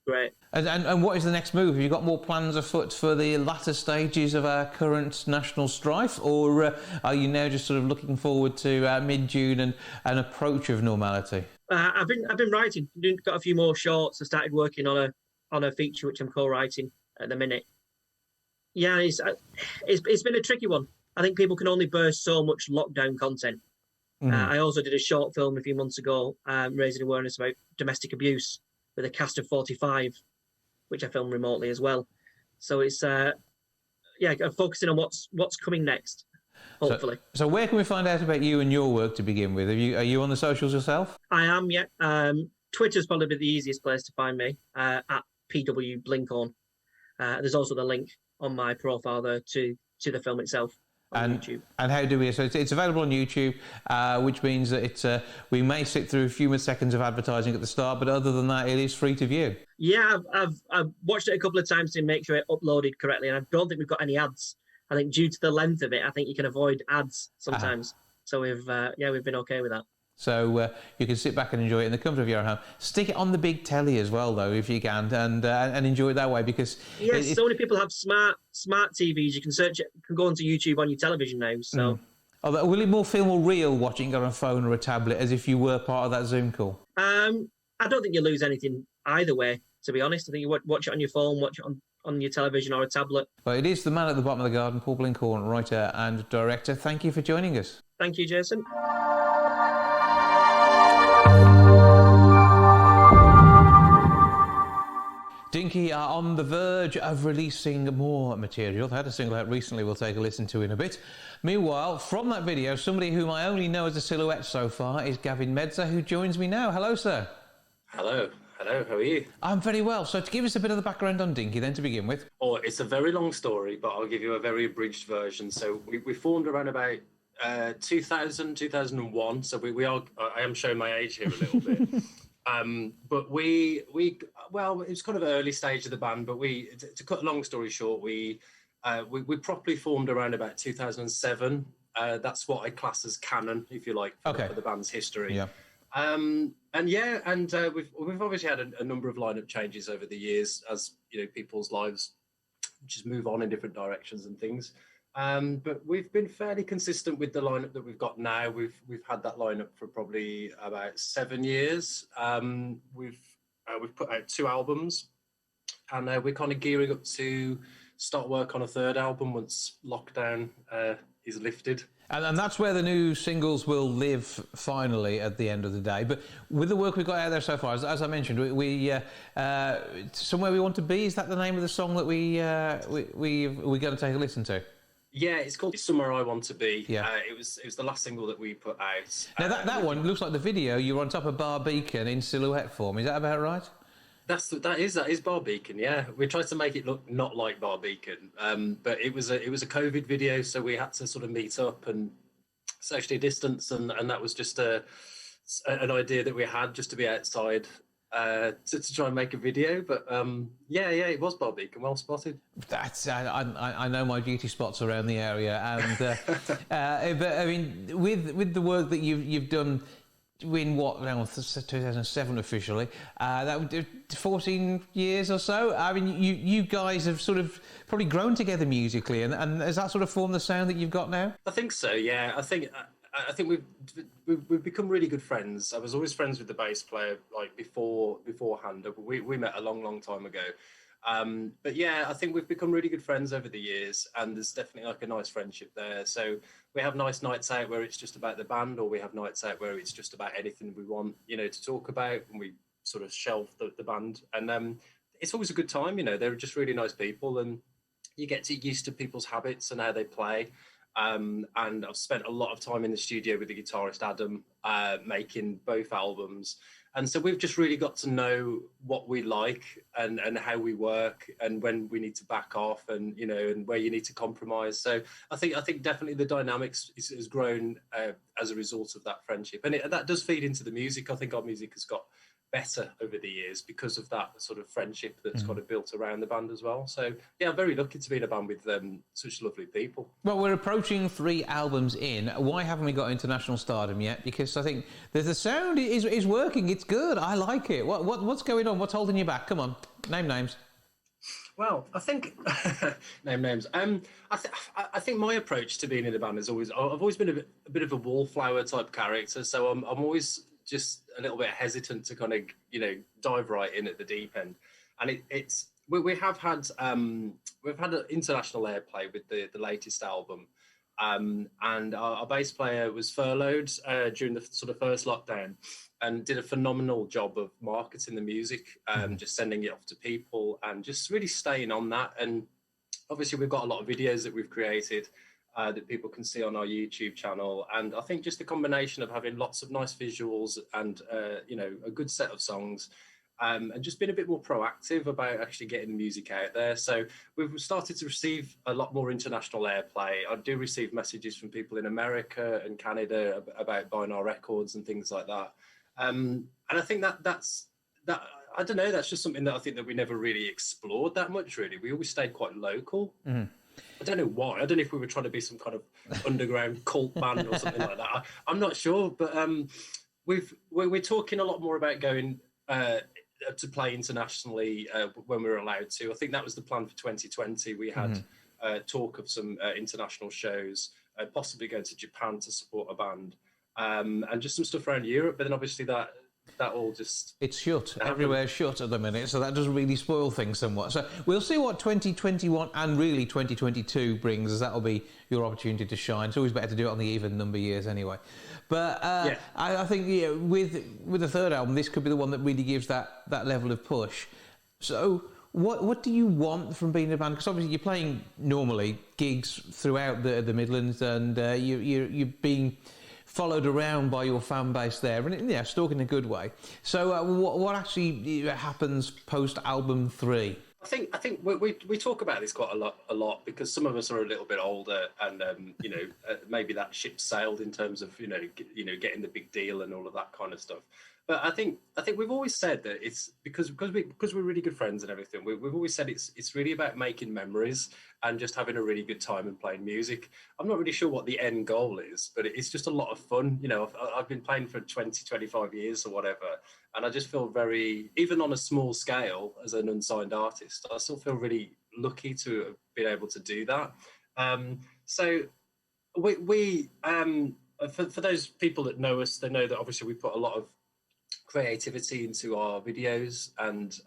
Great. And what is the next move? Have you got more plans afoot for the latter stages of our current national strife, or are you now just sort of looking forward to mid-June and an approach of normality? I've been writing. Got a few more shorts. I started working on a feature which I'm co-writing at the minute. Yeah, it's been a tricky one. I think people can only bear so much lockdown content. Mm-hmm. I also did a short film a few months ago, raising awareness about domestic abuse, with a cast of 45, which I filmed remotely as well. So it's focusing on what's coming next, hopefully. So where can we find out about you and your work to begin with? Are you on the socials yourself? I am, yeah. Twitter's probably the easiest place to find me, at PW Binkhorn. There's also the link on my profile there to the film itself. On YouTube. And how do we? So it's available on YouTube, which means that we may sit through a few more seconds of advertising at the start, but other than that, it is free to view. Yeah, I've watched it a couple of times to make sure it uploaded correctly, and I don't think we've got any ads. I think due to the length of it, I think you can avoid ads sometimes. So we've been okay with that. So you can sit back and enjoy it in the comfort of your own home. Stick it on the big telly as well, though, if you can, and enjoy it that way, because so many people have smart TVs. You can search it, can go onto YouTube on your television now. So, will it feel more real watching it on a phone or a tablet, as if you were part of that Zoom call? I don't think you lose anything either way. To be honest, I think you watch it on your phone, watch it on your television or a tablet. Well, it is the man at the bottom of the garden, Paul Binkhorn, writer and director. Thank you for joining us. Thank you, Jason. Dinky are on the verge of releasing more material. They had a single out recently we'll take a listen to in a bit. Meanwhile, from that video, somebody whom I only know as a silhouette so far is Gavin Medzer, who joins me now. Hello, sir. Hello, how are you? I'm very well. So to give us a bit of the background on Dinky then to begin with. Oh, it's a very long story, but I'll give you a very abridged version. So we formed around about 2001. So we are, I am showing my age here a little bit. But it was kind of an early stage of the band, but to cut a long story short, we properly formed around about 2007. That's what I class as canon, if you like, for the band's history. Yeah. We've obviously had a number of lineup changes over the years, as you know, people's lives just move on in different directions and things. But we've been fairly consistent with the lineup that we've got now. We've had that lineup for probably about 7 years. We've put out 2 albums, and we're kind of gearing up to start work on a 3rd album once lockdown is lifted. And that's where the new singles will live finally at the end of the day. But with the work we've got out there so far, as I mentioned, we Somewhere We Want to Be, is that the name of the song that we're going to take a listen to? Yeah, it's called Somewhere I Want to Be. Yeah. It was the last single that we put out. Now that one looks like the video. You're on top of Bar Beacon in silhouette form. Is that about right? That is Bar Beacon. Yeah, we tried to make it look not like Bar Beacon, but it was a COVID video, so we had to sort of meet up and socially distance, and that was just an idea that we had, just to be outside. To try and make a video, but it was Bar Beacon. Well spotted. That's I know my beauty spots around the area, and but I mean, with the work that you've done in 2007 officially, that would do 14 years or so. I mean, you guys have sort of probably grown together musically, and has that sort of formed the sound that you've got now? I think so. Yeah, I think we've become really good friends. I was always friends with the bass player, like beforehand. We met a long time ago. But yeah, I think we've become really good friends over the years, and there's definitely like a nice friendship there. So we have nice nights out where it's just about the band, or we have nights out where it's just about anything we want, to talk about, and we sort of shelve the band. And it's always a good time, they're just really nice people, and you get used to people's habits and how they play. And I've spent a lot of time in the studio with the guitarist Adam, making both albums. And so we've just really got to know what we like and how we work and when we need to back off and, you know, and where you need to compromise. So I think definitely the dynamics has grown as a result of that friendship. And that does feed into the music. I think our music has got better over the years because of that sort of friendship that's kind of built around the band as well. So yeah, I'm very lucky to be in a band with such lovely people. Well, we're approaching 3 albums in. Why haven't we got international stardom yet? Because I think the sound is working. It's good. I like it. What's going on? What's holding you back? Come on, name names. Well, I think name names. I think my approach to being in a band is I've always been a bit of a wallflower type character. So I'm always just a little bit hesitant to kind of, you know, dive right in at the deep end. And we have had we've had an international airplay with the latest album, and our bass player was furloughed during the sort of first lockdown, and did a phenomenal job of marketing the music, just sending it off to people and just really staying on that. And obviously we've got a lot of videos that we've created that people can see on our YouTube channel. And I think just the combination of having lots of nice visuals and, you know, a good set of songs, and just being a bit more proactive about actually getting the music out there. So we've started to receive a lot more international airplay. I do receive messages from people in America and Canada about buying our records and things like that. And I think that's I don't know, that's just something that I think that we never really explored that much, really. We always stayed quite local. Mm-hmm. I don't know why. I don't know if we were trying to be some kind of underground cult band or something like that. I'm not sure, but we're talking a lot more about going to play internationally when we were allowed to. I think that was the plan for 2020. We had talk of some international shows, possibly going to Japan to support a band, and just some stuff around Europe. But then obviously that all just... It's shut. Everywhere's shut at the minute, so that does really spoil things somewhat. So we'll see what 2021 and really 2022 brings, as that'll be your opportunity to shine. It's always better to do it on the even number years anyway. But I think with the third album, this could be the one that really gives that level of push. So what do you want from being in a band? Because obviously you're playing normally gigs throughout the Midlands, and you're being followed around by your fan base there, and stalking in a good way. So what actually happens post album 3? I think we talk about this quite a lot because some of us are a little bit older, and maybe that ship sailed in terms of getting the big deal and all of that kind of stuff. But I think we've always said that it's because we're really good friends and everything. We've always said it's really about making memories and just having a really good time and playing music. I'm not really sure what the end goal is, but it's just a lot of fun. You know, I've been playing for 20, 25 years or whatever, and I just feel very, even on a small scale as an unsigned artist, I still feel really lucky to have been able to do that. So we for those people that know us, they know that obviously we put a lot of creativity into our videos and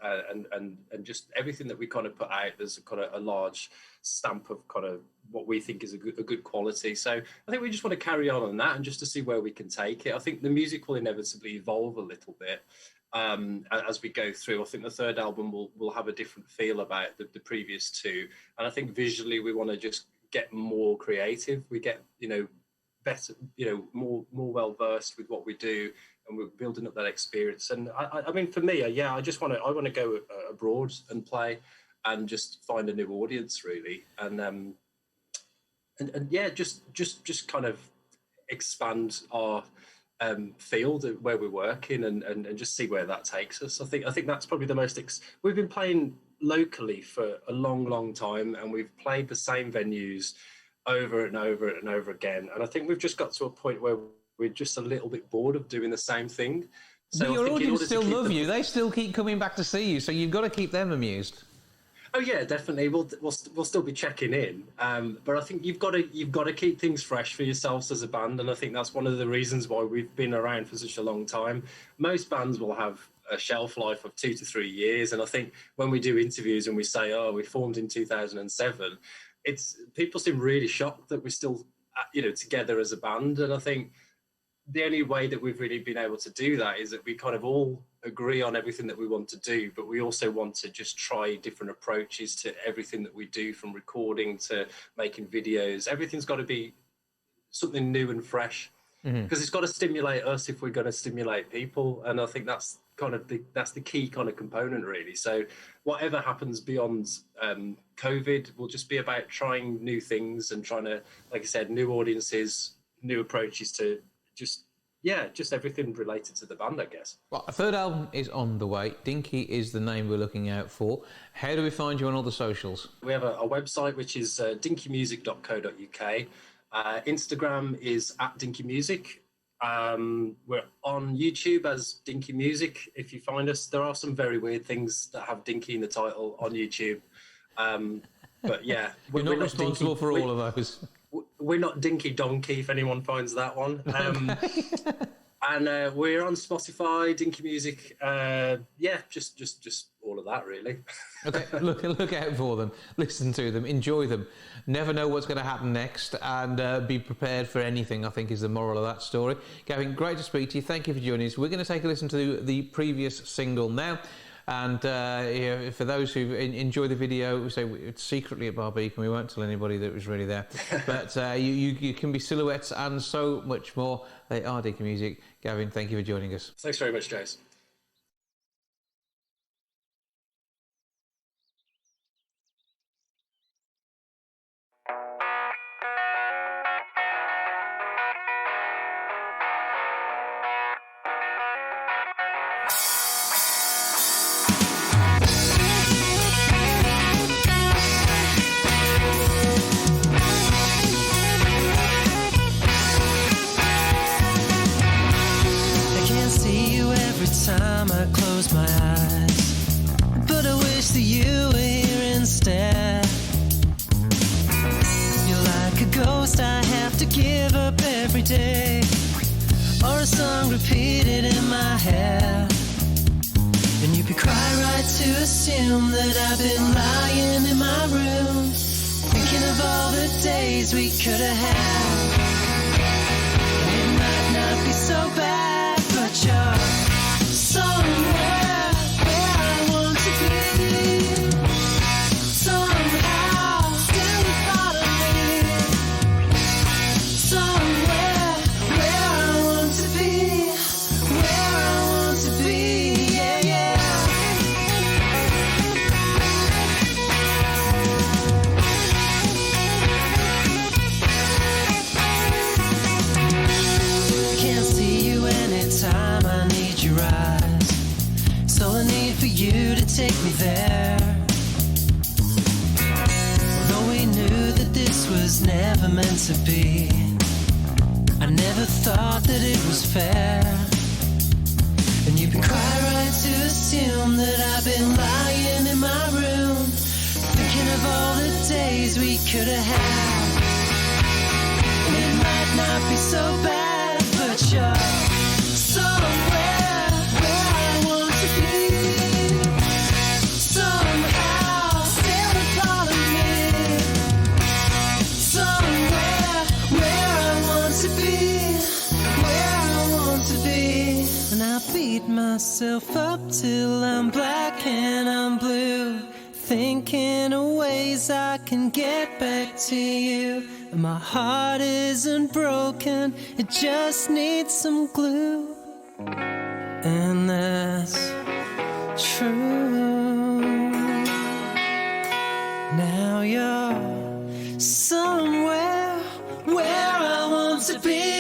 just everything that we kind of put out. There's kind of a large stamp of kind of what we think is a good quality. So I think we just want to carry on that and just to see where we can take it. I think the music will inevitably evolve a little bit as we go through. I think the third album will have a different feel about the previous two, and I think visually we want to just get more creative. We get better, more well versed with what we do, and we're building up that experience. And I mean, for me, I want to go abroad and play, and just find a new audience, really, and just kind of expand our field where we're working, and just see where that takes us. I think that's probably the most. We've been playing locally for a long time, and we've played the same venues over and over and over again. And I think we've just got to a point where we're just a little bit bored of doing the same thing. So but your audience still love you. They still keep coming back to see you. So you've got to keep them amused. Oh yeah, definitely. We'll still be checking in. But I think you've got to keep things fresh for yourselves as a band. And I think that's one of the reasons why we've been around for such a long time. Most bands will have a shelf life of 2 to 3 years. And I think when we do interviews and we say, we formed in 2007, people seem really shocked that we're still, together as a band. And I think the only way that we've really been able to do that is that we kind of all agree on everything that we want to do, but we also want to just try different approaches to everything that we do, from recording to making videos. Everything's got to be something new and fresh. because it's got to stimulate us if we're going to stimulate people, and I think that's kind of the key kind of component, really. So whatever happens beyond COVID will just be about trying new things and trying to, like I said, new audiences, new approaches to just everything related to the band, I guess. Well, a third album is on the way. Dinky is the name we're looking out for. How do we find you on all the socials? We have a website, which is dinkymusic.co.uk. Instagram is @dinkymusic. We're on YouTube as Dinky Music. If you find us, there are some very weird things that have Dinky in the title on YouTube. But yeah, we're not responsible for all of those. We're not Dinky Donkey, if anyone finds that one. And we're on Spotify, Dinky Music. Just all of that, really. Okay, look out for them. Listen to them. Enjoy them. Never know what's going to happen next, and be prepared for anything, I think, is the moral of that story. Gavin, great to speak to you. Thank you for joining us. We're going to take a listen to the previous single now. And for those who enjoy the video, we say it's secretly at Barbeacon. We won't tell anybody that it was really there. But you can be silhouettes and so much more. They are Dinky Music. Gavin, thank you for joining us. Thanks very much, Jace. Time I close my eyes, but I wish that you were here instead. You're like a ghost I have to give up every day, or a song repeated in my head. And you'd be quite right to assume that I've been lying in my room, thinking of all the days we could have had. And it might not be so bad, but you're somewhere where I want to be. Somehow, still a part of me. Somewhere where I want to be. Where I want to be, yeah, yeah. I can't see you anytime I need your eyes. All I need for you to take me there. Although we knew that this was never meant to be, I never thought that it was fair. And you'd be quite right to assume that I've been lying in my room, thinking of all the days we could have had. And it might not be so bad, but you're somewhere. Beat myself up till I'm black and I'm blue, thinking of ways I can get back to you. And my heart isn't broken, it just needs some glue. And that's true. Now you're somewhere where I want to be.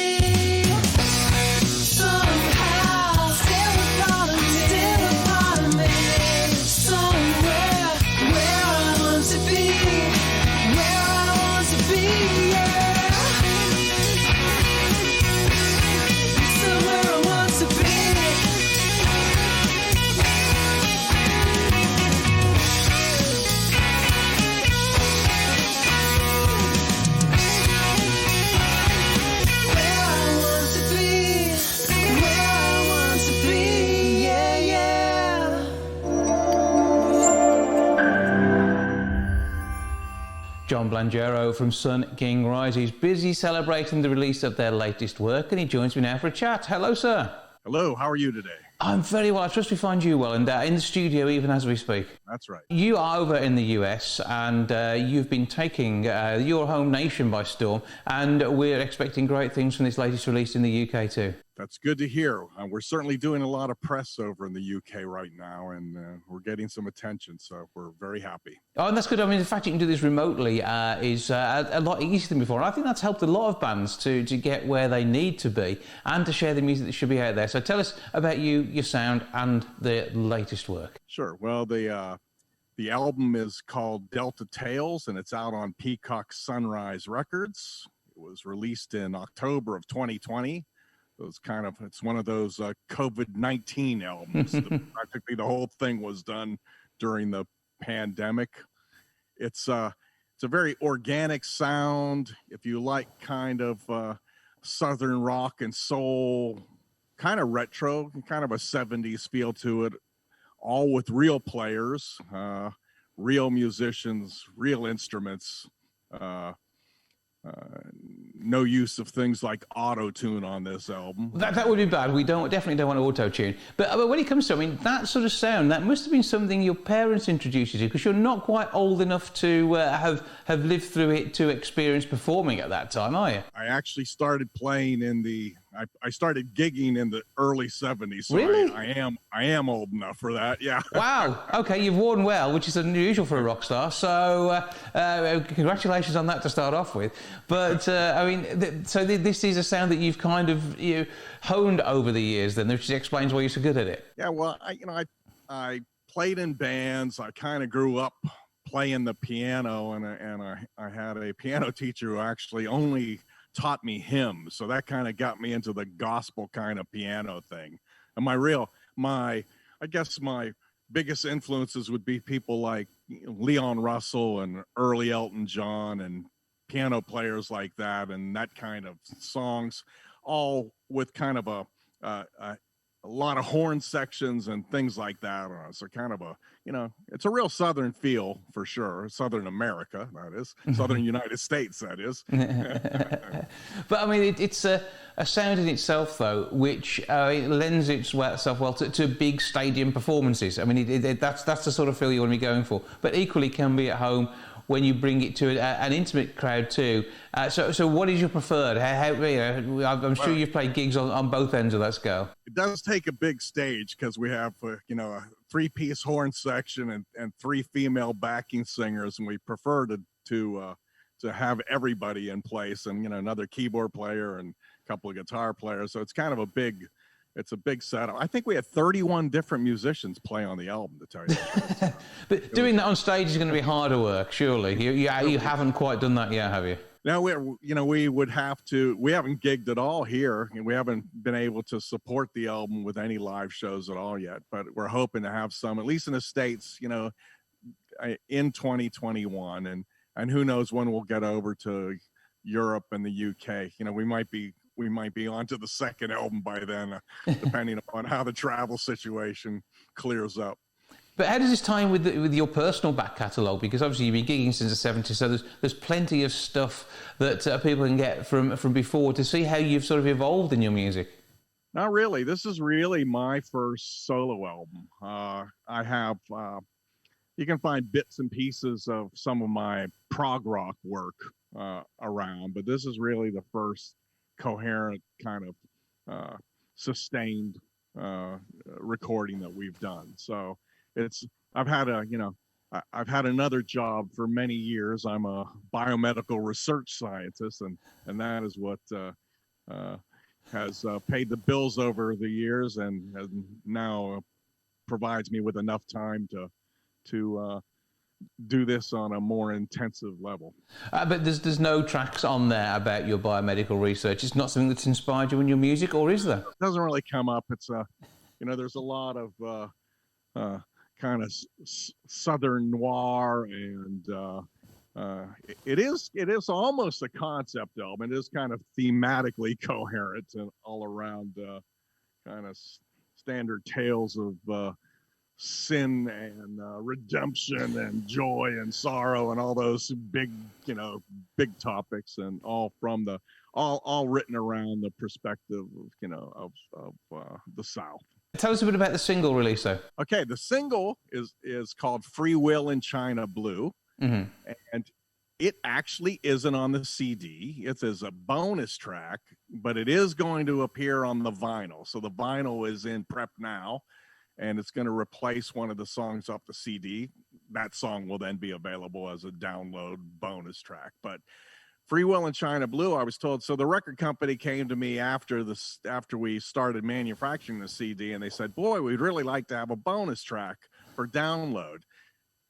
John Blangero from Sun King Rise. He's busy celebrating the release of their latest work, and he joins me now for a chat. Hello, sir. Hello, how are you today? I'm very well. I trust we find you well, and in the studio even as we speak. That's right. You are over in the US, and you've been taking your home nation by storm, and we're expecting great things from this latest release in the UK too. That's good to hear. We're certainly doing a lot of press over in the UK right now, and we're getting some attention, so we're very happy. Oh, and that's good. I mean, the fact you can do this remotely is a lot easier than before. And I think that's helped a lot of bands to get where they need to be and to share the music that should be out there. So tell us about you, your sound, and the latest work. Sure. Well, the album is called Delta Tales, and it's out on Peacock Sunrise Records. It was released in October of 2020. It's one of those COVID-19 albums. Practically the whole thing was done during the pandemic. It's a very organic sound. If you like kind of Southern rock and soul, kind of retro, kind of a 70s feel to it, all with real players, real musicians, real instruments, no use of things like auto-tune on this album. That would be bad. We definitely don't want auto-tune. But when it comes to, I mean, that sort of sound, that must have been something your parents introduced you to, because you're not quite old enough to have lived through it to experience performing at that time, are you? I actually started playing I started gigging in the early 70s. So really? I am old enough for that, yeah. Wow. Okay, you've worn well, which is unusual for a rock star. So congratulations on that to start off with. But, I mean, so this is a sound that you've kind of honed over the years then, which explains why you're so good at it. Yeah, well, I played in bands. I kind of grew up playing the piano, and I had a piano teacher who actually only taught me hymns, so that kind of got me into the gospel kind of piano thing. And I guess my biggest influences would be people like Leon Russell and early Elton John and piano players like that, and that kind of songs, all with kind of a lot of horn sections and things like that. So kind of it's a real Southern feel for sure. Southern America, that is. Southern United States, that is. But I mean, it's a sound in itself, though, which lends itself well to big stadium performances. I mean, that's the sort of feel you want to be going for. But equally can be at home when you bring it to an intimate crowd too. So what is your preferred? I'm sure you've played gigs on both ends of that scale. It does take a big stage because we have a 3-piece horn section and 3 female backing singers, and we prefer to have everybody in place, and another keyboard player and a couple of guitar players. So it's kind of a big setup. I think we had 31 different musicians play on the album, to tell you the truth. But doing that on stage is going to be harder work, surely. You haven't quite done that yet, have you? No, we would have to. We haven't gigged at all here, and we haven't been able to support the album with any live shows at all yet. But we're hoping to have some, at least in the States, in 2021, and who knows when we'll get over to Europe and the UK. We might be on to the second album by then, depending upon how the travel situation clears up. But how does this tie in with your personal back catalogue? Because obviously you've been gigging since the 70s, so there's plenty of stuff that people can get from before to see how you've sort of evolved in your music. Not really. This is really my first solo album. I have, you can find bits and pieces of some of my prog rock work around, but this is really the first coherent kind of sustained recording that we've done. So I've had another job for many years. I'm a biomedical research scientist, and that is what has paid the bills over the years, and now provides me with enough time to do this on a more intensive level. But there's no tracks on there about your biomedical research. It's not something that's inspired you in your music, or is there? It doesn't really come up. It's there's a lot of kind of Southern noir, and it is almost a concept album. It is kind of thematically coherent and all around kind of standard tales of sin and redemption and joy and sorrow and all those big topics, and all written around the perspective of the South. Tell us a bit about the single release, though. Okay, the single is called Free Will in China Blue, and it actually isn't on the CD. It is a bonus track, but it is going to appear on the vinyl. So the vinyl is in prep now, and it's going to replace one of the songs off the CD. That song will then be available as a download bonus track. But Free Will in China Blue, I was told. So the record company came to me after we started manufacturing the CD, and they said, "Boy, we'd really like to have a bonus track for download."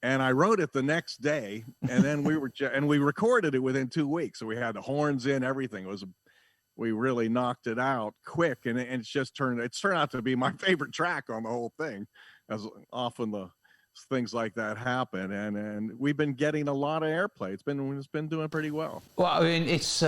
And I wrote it the next day, and then we recorded it within 2 weeks. So we had the horns in, everything. We really knocked it out quick, and it's turned out to be my favorite track on the whole thing, as often the things like that happen, and we've been getting a lot of airplay. It's been doing pretty well. Well, I mean, it's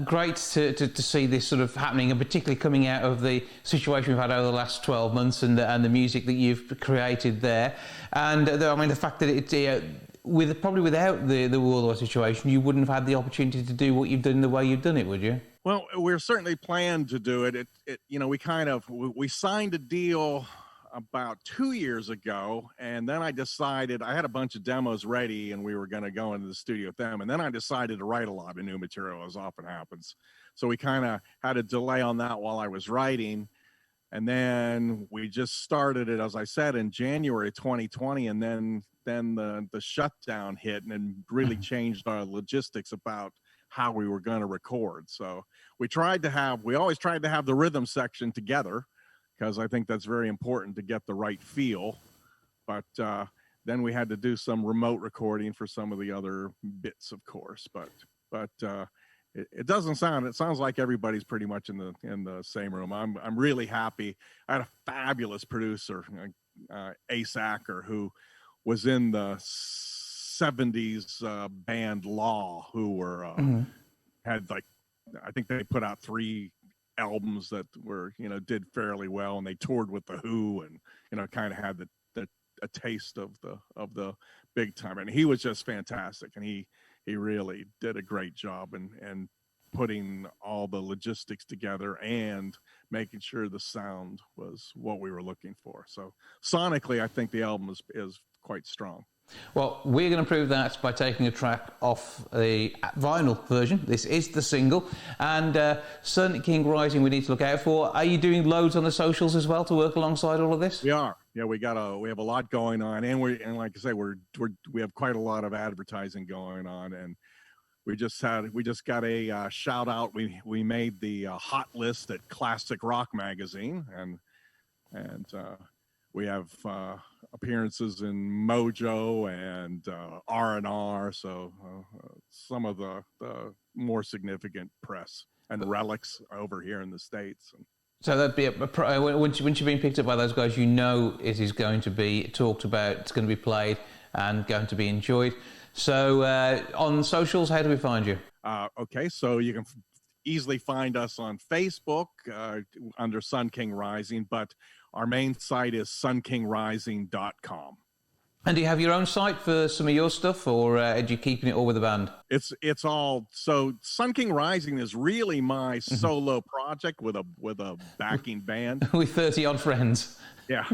great to see this sort of happening, and particularly coming out of the situation we've had over the last 12 months and the music that you've created there. And I mean, the fact that probably without the World War situation, you wouldn't have had the opportunity to do what you've done the way you've done it, would you? Well, we're certainly planned to do it. We signed a deal about 2 years ago, and then I decided I had a bunch of demos ready and we were going to go into the studio with them, and then I decided to write a lot of new material, as often happens. So we kind of had a delay on that while I was writing, and then we just started it, as I said, in January 2020, and then the shutdown hit and really changed our logistics about how we were going to record. So we always tried to have the rhythm section together, because I think that's very important to get the right feel. But then we had to do some remote recording for some of the other bits, of course. But it doesn't sound. It sounds like everybody's pretty much in the same room. I'm really happy. I had a fabulous producer, Ace Acker, who was in the 70s band Law, who were had I think they put out 3 albums that were did fairly well, and they toured with the Who, and kind of had a taste of the big time, and he was just fantastic, and he really did a great job and putting all the logistics together and making sure the sound was what we were looking for. So sonically, I think the album is quite strong. Well, we're going to prove that by taking a track off the vinyl version. This is the single. And Sun King Rising we need to look out for. Are you doing loads on the socials as well to work alongside all of this? We are. Yeah, we have a lot going on, and like I say, we have quite a lot of advertising going on, and we just got a shout out. We made the hot list at Classic Rock Magazine, and we have appearances in Mojo and R&R, so some of the more significant press, and Relics over here in the States. So that'd be once you've been picked up by those guys, it is going to be talked about, it's going to be played and going to be enjoyed. So on socials, how do we find you? Okay, so you can easily find us on Facebook under Sun King Rising, but our main site is sunkingrising.com. And do you have your own site for some of your stuff, or are you keeping it all with the band? It's all, so Sun King Rising is really my solo project with a backing band. With 30 odd friends. Yeah.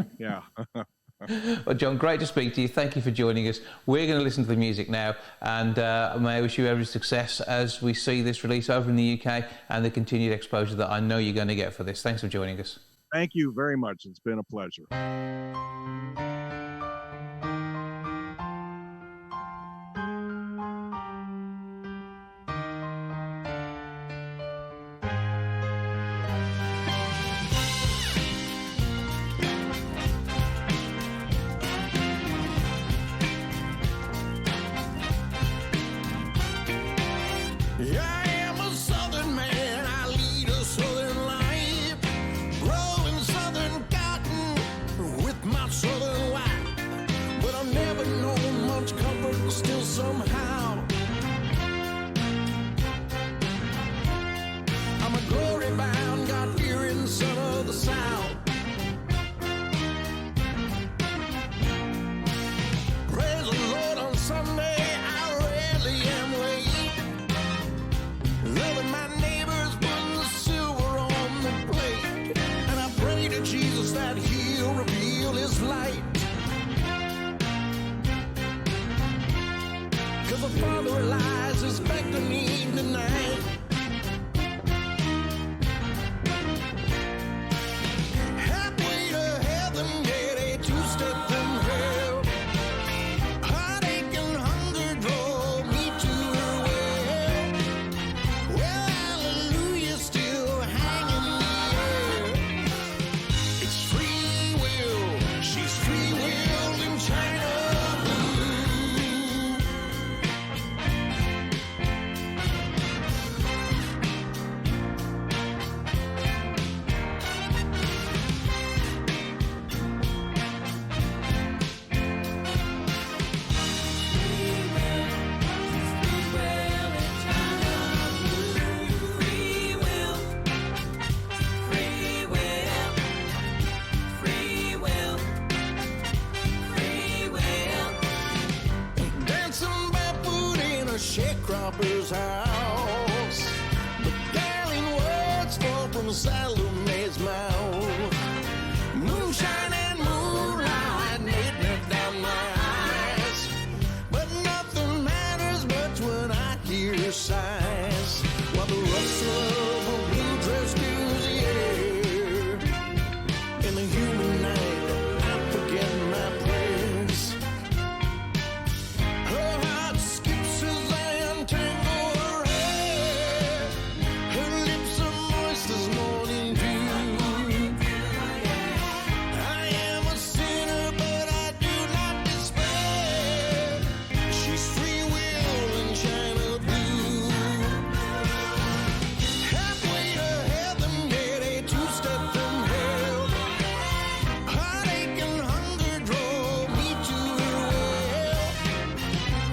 Well, John, great to speak to you. Thank you for joining us. We're going to listen to the music now, and may I wish you every success as we see this release over in the UK and the continued exposure that I know you're going to get for this. Thanks for joining us. Thank you very much. It's been a pleasure. Jesus that he Salome's mouth. Moonshine and moonlight made me down my eyes, but nothing matters much when I hear sighs. While the rustle of a blue dress fills the air, in the human night I forget my prayers. Her heart skips as I untangle her hair. Her lips are moist as morning dew. I am a sinner, but I do not despair. She's free will and China blue. Halfway to heaven, yet a two-step from hell. Heartache and hunger draw me to her well.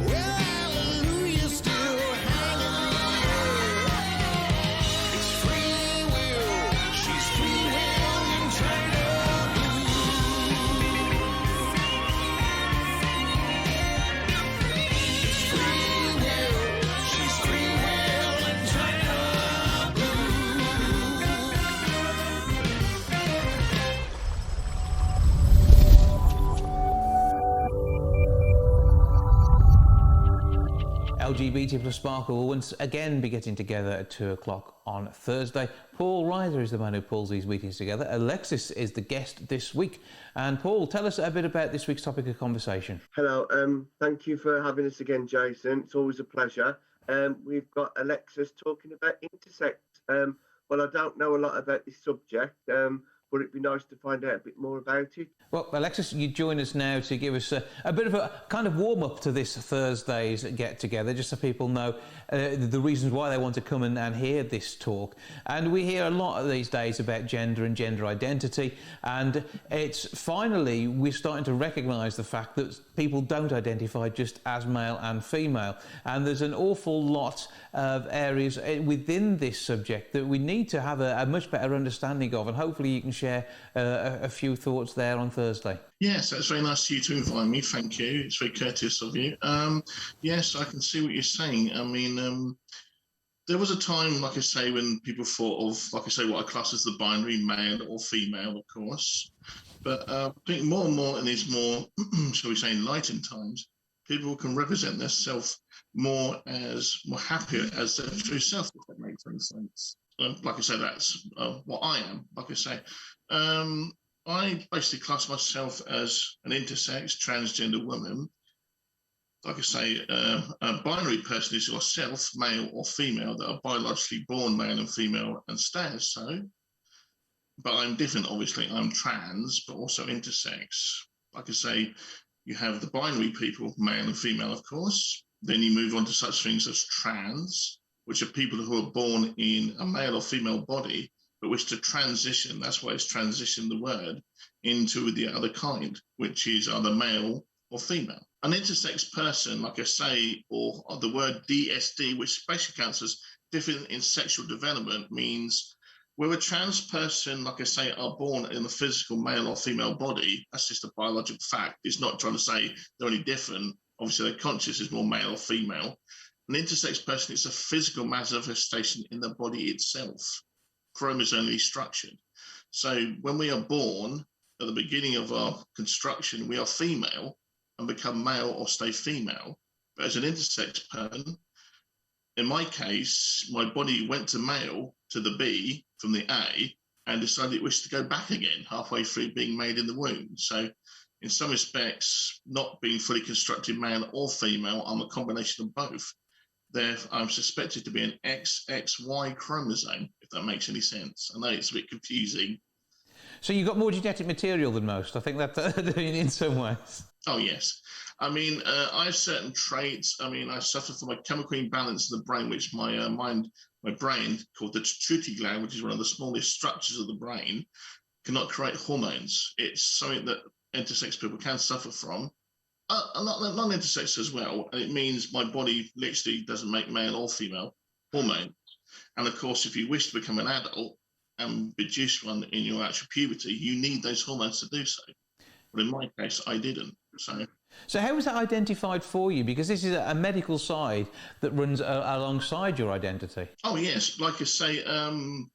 Well, hallelujah, still hanging in the air. It's free will, she's free will in China blue. It's free will, she's free will in China blue. LGBT plus Sparkle will once again be getting together at 2 o'clock on Thursday. Paul Ryder is the man who pulls these meetings together. Alexis is the guest this week. And Paul, tell us a bit about this week's topic of conversation. Hello, thank you for having us again, Jason. It's always a pleasure. We've got Alexis talking about intersex. Well, I don't know a lot about this subject, but it'd be nice to find out a bit more about it. Well, Alexis, you join us now to give us a bit of a kind of warm-up to this Thursday's get-together, just so people know the reasons why they want to come and hear this talk. And we hear a lot these days about gender and gender identity, and it's finally we're starting to recognise the fact that people don't identify just as male and female. And there's an awful lot of areas within this subject that we need to have a much better understanding of, and hopefully you can share a few thoughts there on Thursday. Yes, it's very nice of you to invite me. Thank you. It's very courteous of you. Yes, I can see what you're saying. I mean, there was a time, like I say, when people thought of, like I say, what I class as the binary, male or female, of course. But I think more and more in these more, shall we say, enlightened times, people can represent themselves more happier as their true self, if that makes any sense. Like I say, that's what I am. Like I say, I basically class myself as an intersex, transgender woman. Like I say, a binary person is yourself, male or female, that are biologically born male and female and stay as so. But I'm different, obviously. I'm trans, but also intersex. Like I say, you have the binary people, male and female, of course. Then you move on to such things as trans, which are people who are born in a male or female body, but wish to transition, that's why it's transition the word, into the other kind, which is either male or female. An intersex person, like I say, or the word DSD, which basically counts as different in sexual development, means where a trans person, like I say, are born in a physical male or female body, that's just a biological fact. It's not trying to say they're any different. Obviously, their conscious is more male or female. An intersex person is a physical manifestation in the body itself, chromosomally structured. So when we are born, at the beginning of our construction, we are female and become male or stay female. But as an intersex person, in my case, my body went to male to the B from the A and decided it wished to go back again halfway through being made in the womb. So in some respects, not being fully constructed male or female, I'm a combination of both. Therefore, I'm suspected to be an XXY chromosome, if that makes any sense. I know it's a bit confusing. So you've got more genetic material than most. I think that in some ways. Oh, yes. I mean, I have certain traits. I mean, I suffer from a chemical imbalance in the brain, which my brain, called the pituitary gland, which is one of the smallest structures of the brain, cannot create hormones. It's something that intersex people can suffer from. Non-intersex as well, and it means my body literally doesn't make male or female hormone. And of course, if you wish to become an adult and produce one in your actual puberty, you need those hormones to do so. But in my case, I didn't. So So how was that identified for you? Because this is a medical side that runs alongside your identity. Oh, yes. Like I say,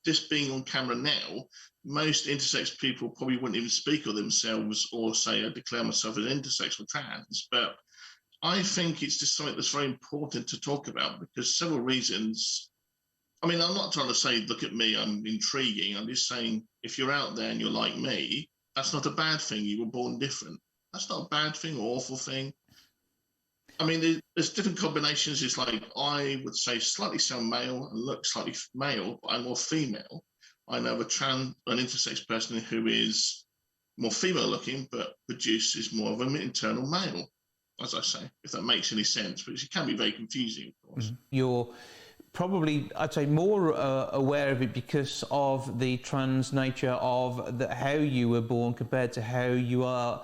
this being on camera now, most intersex people probably wouldn't even speak of themselves or say, I declare myself as intersex or trans. But I think it's just something that's very important to talk about because several reasons. I mean, I'm not trying to say, look at me, I'm intriguing. I'm just saying, if you're out there and you're like me, that's not a bad thing. You were born different. That's not a bad thing or awful thing. I mean, there's different combinations. It's like, I would say slightly sound male and look slightly male, but I'm more female. I know an intersex person who is more female looking, but produces more of an internal male, as I say, if that makes any sense, because it can be very confusing, of course. You're probably, I'd say, more aware of it because of the trans nature of how you were born compared to how you are,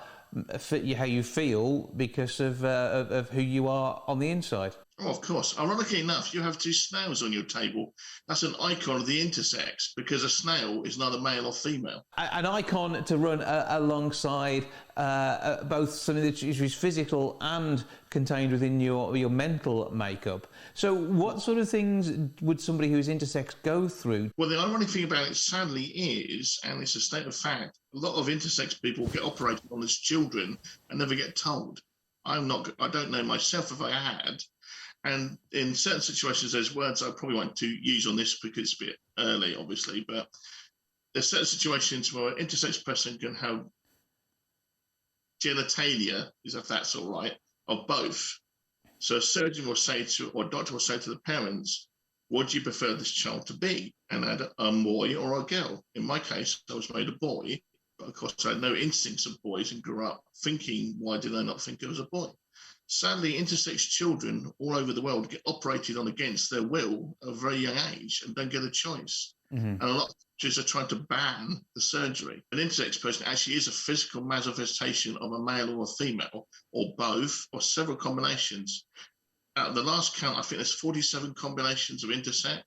how you feel because of who you are on the inside. Oh, of course. Ironically enough, you have two snails on your table. That's an icon of the intersex because a snail is neither male or female. An icon to run alongside both something that is physical and contained within your mental makeup. So what sort of things would somebody who is intersex go through? Well, the ironic thing about it, sadly, is, and it's a state of fact, a lot of intersex people get operated on as children and never get told. I don't know myself if I had. And in certain situations, there's words I probably want to use on this because it's a bit early, obviously, but there's certain situations where an intersex person can have genitalia, if that's all right, of both. So a surgeon will say to, or a doctor will say to the parents, what do you prefer this child to be? And add a boy or a girl. In my case, I was made a boy, but of course I had no instincts of boys and grew up thinking, why did I not think it was a boy? Sadly, intersex children all over the world get operated on against their will at a very young age and don't get a choice. Mm-hmm. And a lot of countries are trying to ban the surgery. An intersex person actually is a physical manifestation of a male or a female, or both, or several combinations. At the last count, I think there's 47 combinations of intersex.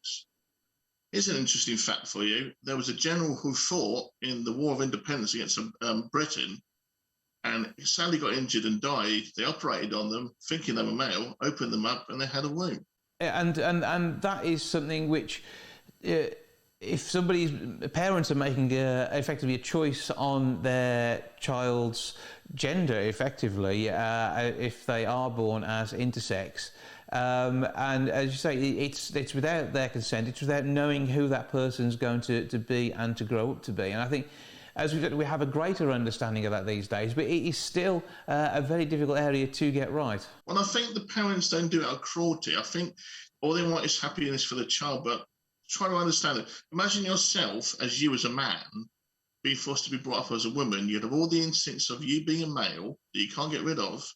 Here's an interesting fact for you. There was a general who fought in the War of Independence against Britain, and sadly got injured and died. They operated on them, thinking they were male, opened them up, and they had a womb. And that is something which, if somebody's parents are making effectively a choice on their child's gender, effectively, if they are born as intersex, and as you say, it's without their consent, it's without knowing who that person's going to be and to grow up to be. And I think, as we have a greater understanding of that these days, but it is still a very difficult area to get right. Well, I think the parents don't do it out of cruelty. I think all they want is happiness for the child, but try to understand it. Imagine yourself as you as a man being forced to be brought up as a woman. You'd have all the instincts of you being a male that you can't get rid of,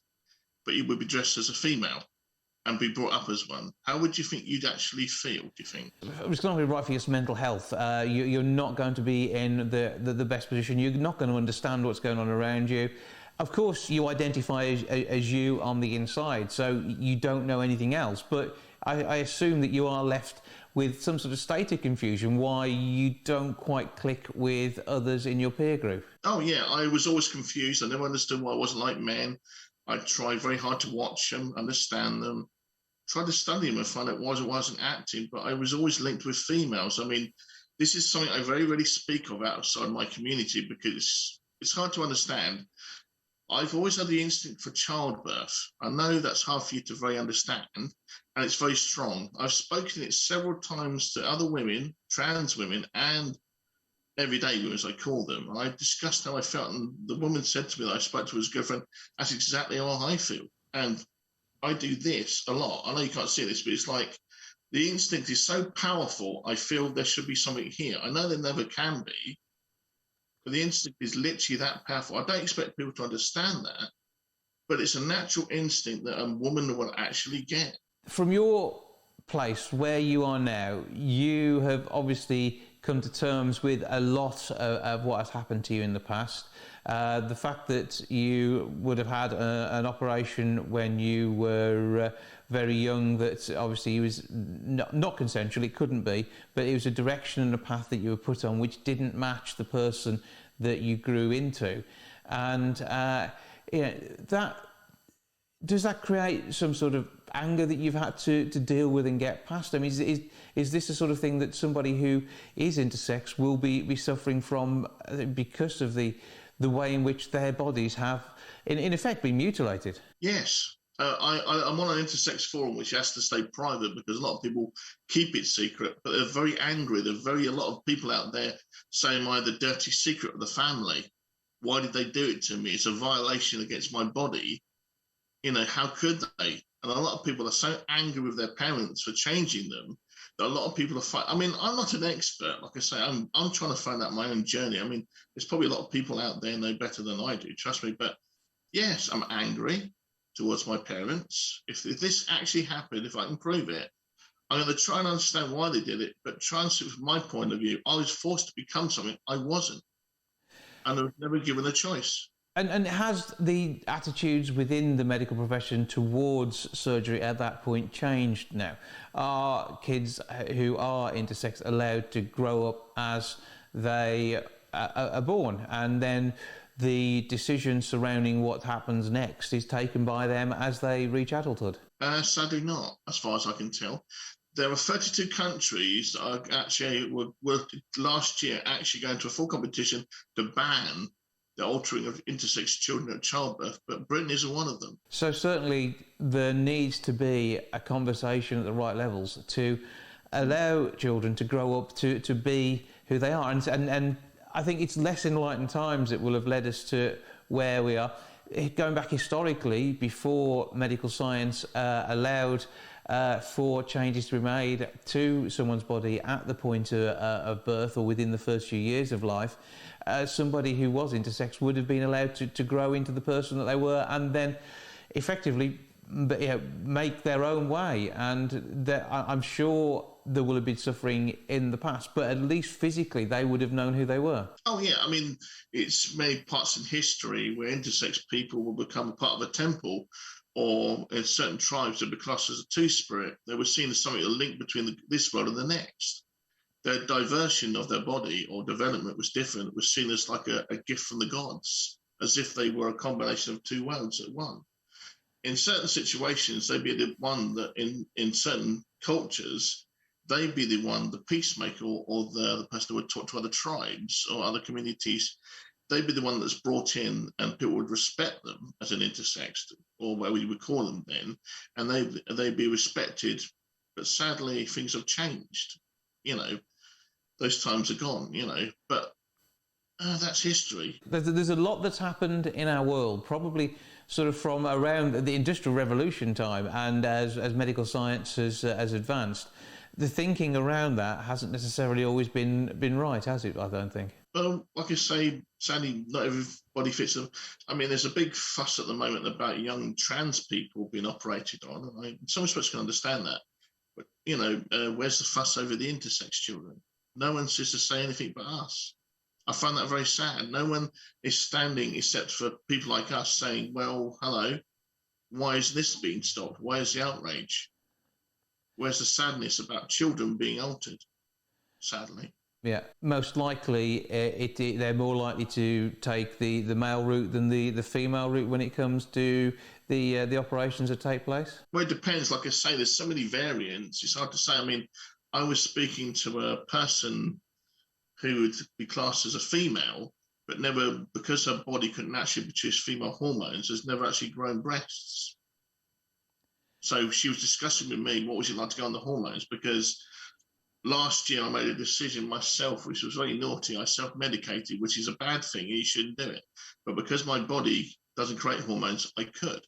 but you would be dressed as a female and be brought up as one. How would you think you'd actually feel, do you think? It's not going to be right for your mental health. You're not going to be in the best position. You're not going to understand what's going on around you. Of course, you identify as you on the inside, so you don't know anything else. But I assume that you are left with some sort of state of confusion why you don't quite click with others in your peer group. Oh, yeah, I was always confused. I never understood why I wasn't like men. I tried very hard to watch them, understand them, tried to study them and find out why I wasn't acting, but I was always linked with females. I mean, this is something I very rarely speak of outside my community because it's hard to understand. I've always had the instinct for childbirth. I know that's hard for you to very understand, and it's very strong. I've spoken it several times to other women, trans women, and everyday women, as I call them. And I discussed how I felt, and the woman said to me that I spoke to his girlfriend, that's exactly how I feel. And I do this a lot. I know you can't see this, but it's like the instinct is so powerful, I feel there should be something here. I know there never can be, but the instinct is literally that powerful. I don't expect people to understand that, but it's a natural instinct that a woman will actually get. From your place where you are now, you have obviously come to terms with a lot of what has happened to you in the past. The fact that you would have had an operation when you were very young, that obviously was not consensual, it couldn't be, but it was a direction and a path that you were put on which didn't match the person that you grew into. And that Does that create some sort of anger that you've had to deal with and get past? I mean, is this the sort of thing that somebody who is intersex will be suffering from because of the way in which their bodies have, in effect, been mutilated? Yes. I'm on an intersex forum which has to stay private because a lot of people keep it secret, but they're very angry. There are a lot of people out there saying, "I'm the dirty secret of the family. Why did they do it to me? It's a violation against my body. You know, how could they?" And a lot of people are so angry with their parents for changing them that a lot of people are fighting. I mean, I'm not an expert. Like I say, I'm trying to find out my own journey. I mean, there's probably a lot of people out there know better than I do, trust me. But yes, I'm angry towards my parents. If this actually happened, if I can prove it, I'm going to try and understand why they did it, but try and see from my point of view, I was forced to become something I wasn't. And I was never given a choice. And has the attitudes within the medical profession towards surgery at that point changed now? Are kids who are intersex allowed to grow up as they are born, and then the decision surrounding what happens next is taken by them as they reach adulthood? Sadly not, as far as I can tell. There are 32 countries that actually were last year actually going to a full competition to ban the altering of intersex children at childbirth, but Britain isn't one of them. So certainly there needs to be a conversation at the right levels to allow children to grow up to be who they are. And I think it's less enlightened times that will have led us to where we are. Going back historically, before medical science allowed for changes to be made to someone's body at the point of birth or within the first few years of life, somebody who was intersex would have been allowed to grow into the person that they were and then effectively make their own way. And I'm sure there will have been suffering in the past, but at least physically they would have known who they were. Oh yeah, I mean, it's many parts in history where intersex people will become part of a temple, or in certain tribes they'll be classed as a two-spirit. They were seen as something, a link between this world and the next. Their diversion of their body or development was different. It was seen as like a gift from the gods, as if they were a combination of two worlds at one. In certain situations, they'd be the one that in certain cultures, they'd be the one, the peacemaker or the person who would talk to other tribes or other communities. They'd be the one that's brought in and people would respect them as an intersex, or what we would call them then, and they'd be respected. But sadly, things have changed. You know, those times are gone, you know, but that's history. There's a lot that's happened in our world, probably sort of from around the Industrial Revolution time, and as medical science has advanced, the thinking around that hasn't necessarily always been right, has it? I don't think. Well, like I say, sadly, not everybody fits them. I mean, there's a big fuss at the moment about young trans people being operated on, and some respects can understand that. But, you know, where's the fuss over the intersex children? No one seems to say anything but us. I find that very sad. No one is standing except for people like us saying, well, hello, why is this being stopped? Why is the outrage? Where's the sadness about children being altered, sadly? Yeah, most likely they're more likely to take the male route than the female route when it comes to the operations that take place? Well, it depends. Like I say, there's so many variants. It's hard to say. I mean, I was speaking to a person who would be classed as a female, but never, because her body couldn't actually produce female hormones, has never actually grown breasts. So she was discussing with me, what was it like to go on the hormones? Because last year I made a decision myself, which was very naughty. I self-medicated, which is a bad thing. You shouldn't do it. But because my body doesn't create hormones, I could.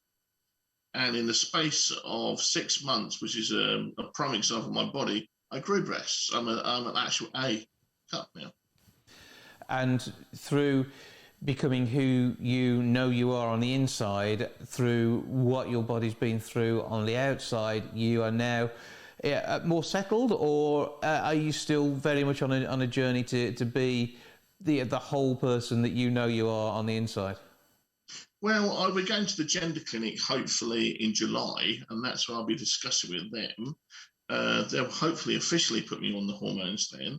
And in the space of 6 months, which is a prime example of my body, I grew breasts. I'm an actual A cup now. And through becoming who you know you are on the inside, through what your body's been through on the outside, you are now more settled, or are you still very much on a journey to be the whole person that you know you are on the inside? Well, I'll be going to the gender clinic hopefully in July, and that's what I'll be discussing with them. They'll hopefully officially put me on the hormones then,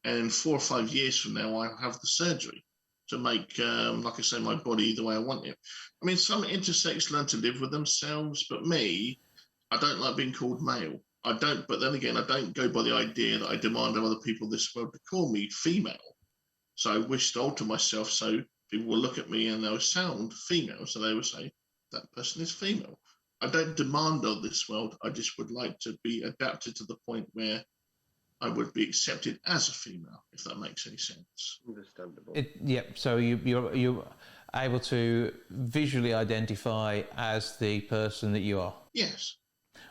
and 4 or 5 years from now I'll have the surgery. to make, like I say, my body the way I want it. I mean, some intersex learn to live with themselves, but me, I don't like being called male. I don't, but then again, I don't go by the idea that I demand of other people this world to call me female. So I wish to alter myself so people will look at me and they'll sound female. So they will say, that person is female. I don't demand of this world. I just would like to be adapted to the point where I would be accepted as a female, if that makes any sense. Understandable. So you're able to visually identify as the person that you are. Yes.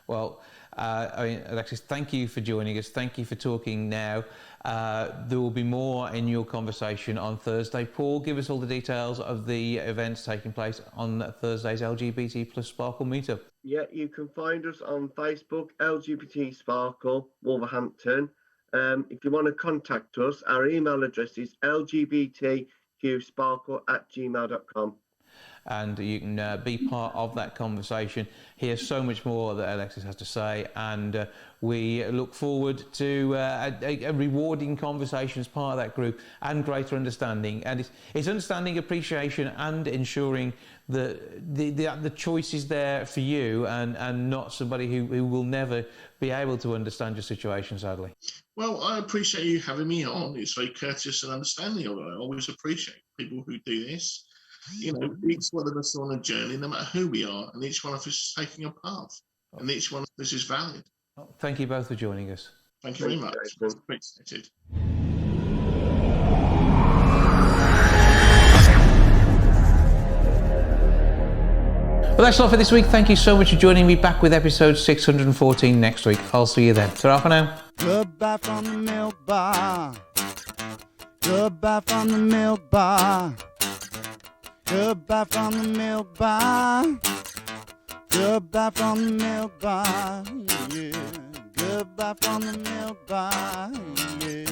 Well, I mean, Alexis, thank you for joining us. Thank you for talking now. There will be more in your conversation on Thursday. Paul, give us all the details of the events taking place on Thursday's LGBT Sparkle meetup. Yeah, you can find us on Facebook, LGBT Sparkle, Wolverhampton. If you want to contact us, our email address is lgbtqsparkle@gmail.com. And you can be part of that conversation, hear so much more that Alexis has to say, and we look forward to a rewarding conversation as part of that group and greater understanding. And it's understanding, appreciation, and ensuring that the choice is there for you and not somebody who will never be able to understand your situation, sadly. Well, I appreciate you having me on. It's very courteous and understanding of it. I always appreciate people who do this. You know, each one of us are on a journey, no matter who we are, and each one of us is taking a path, and each one of us is valid. Thank you both for joining us. Thank you very much. Appreciated. Well, that's all for this week. Thank you so much for joining me. Back with episode 614 next week. I'll see you then. Ta-ra for now. Goodbye from the milk bar. Goodbye from the milk bar. Goodbye from the milk bar. Goodbye from the milk bar. Yeah. Goodbye from the milk bar. Yeah.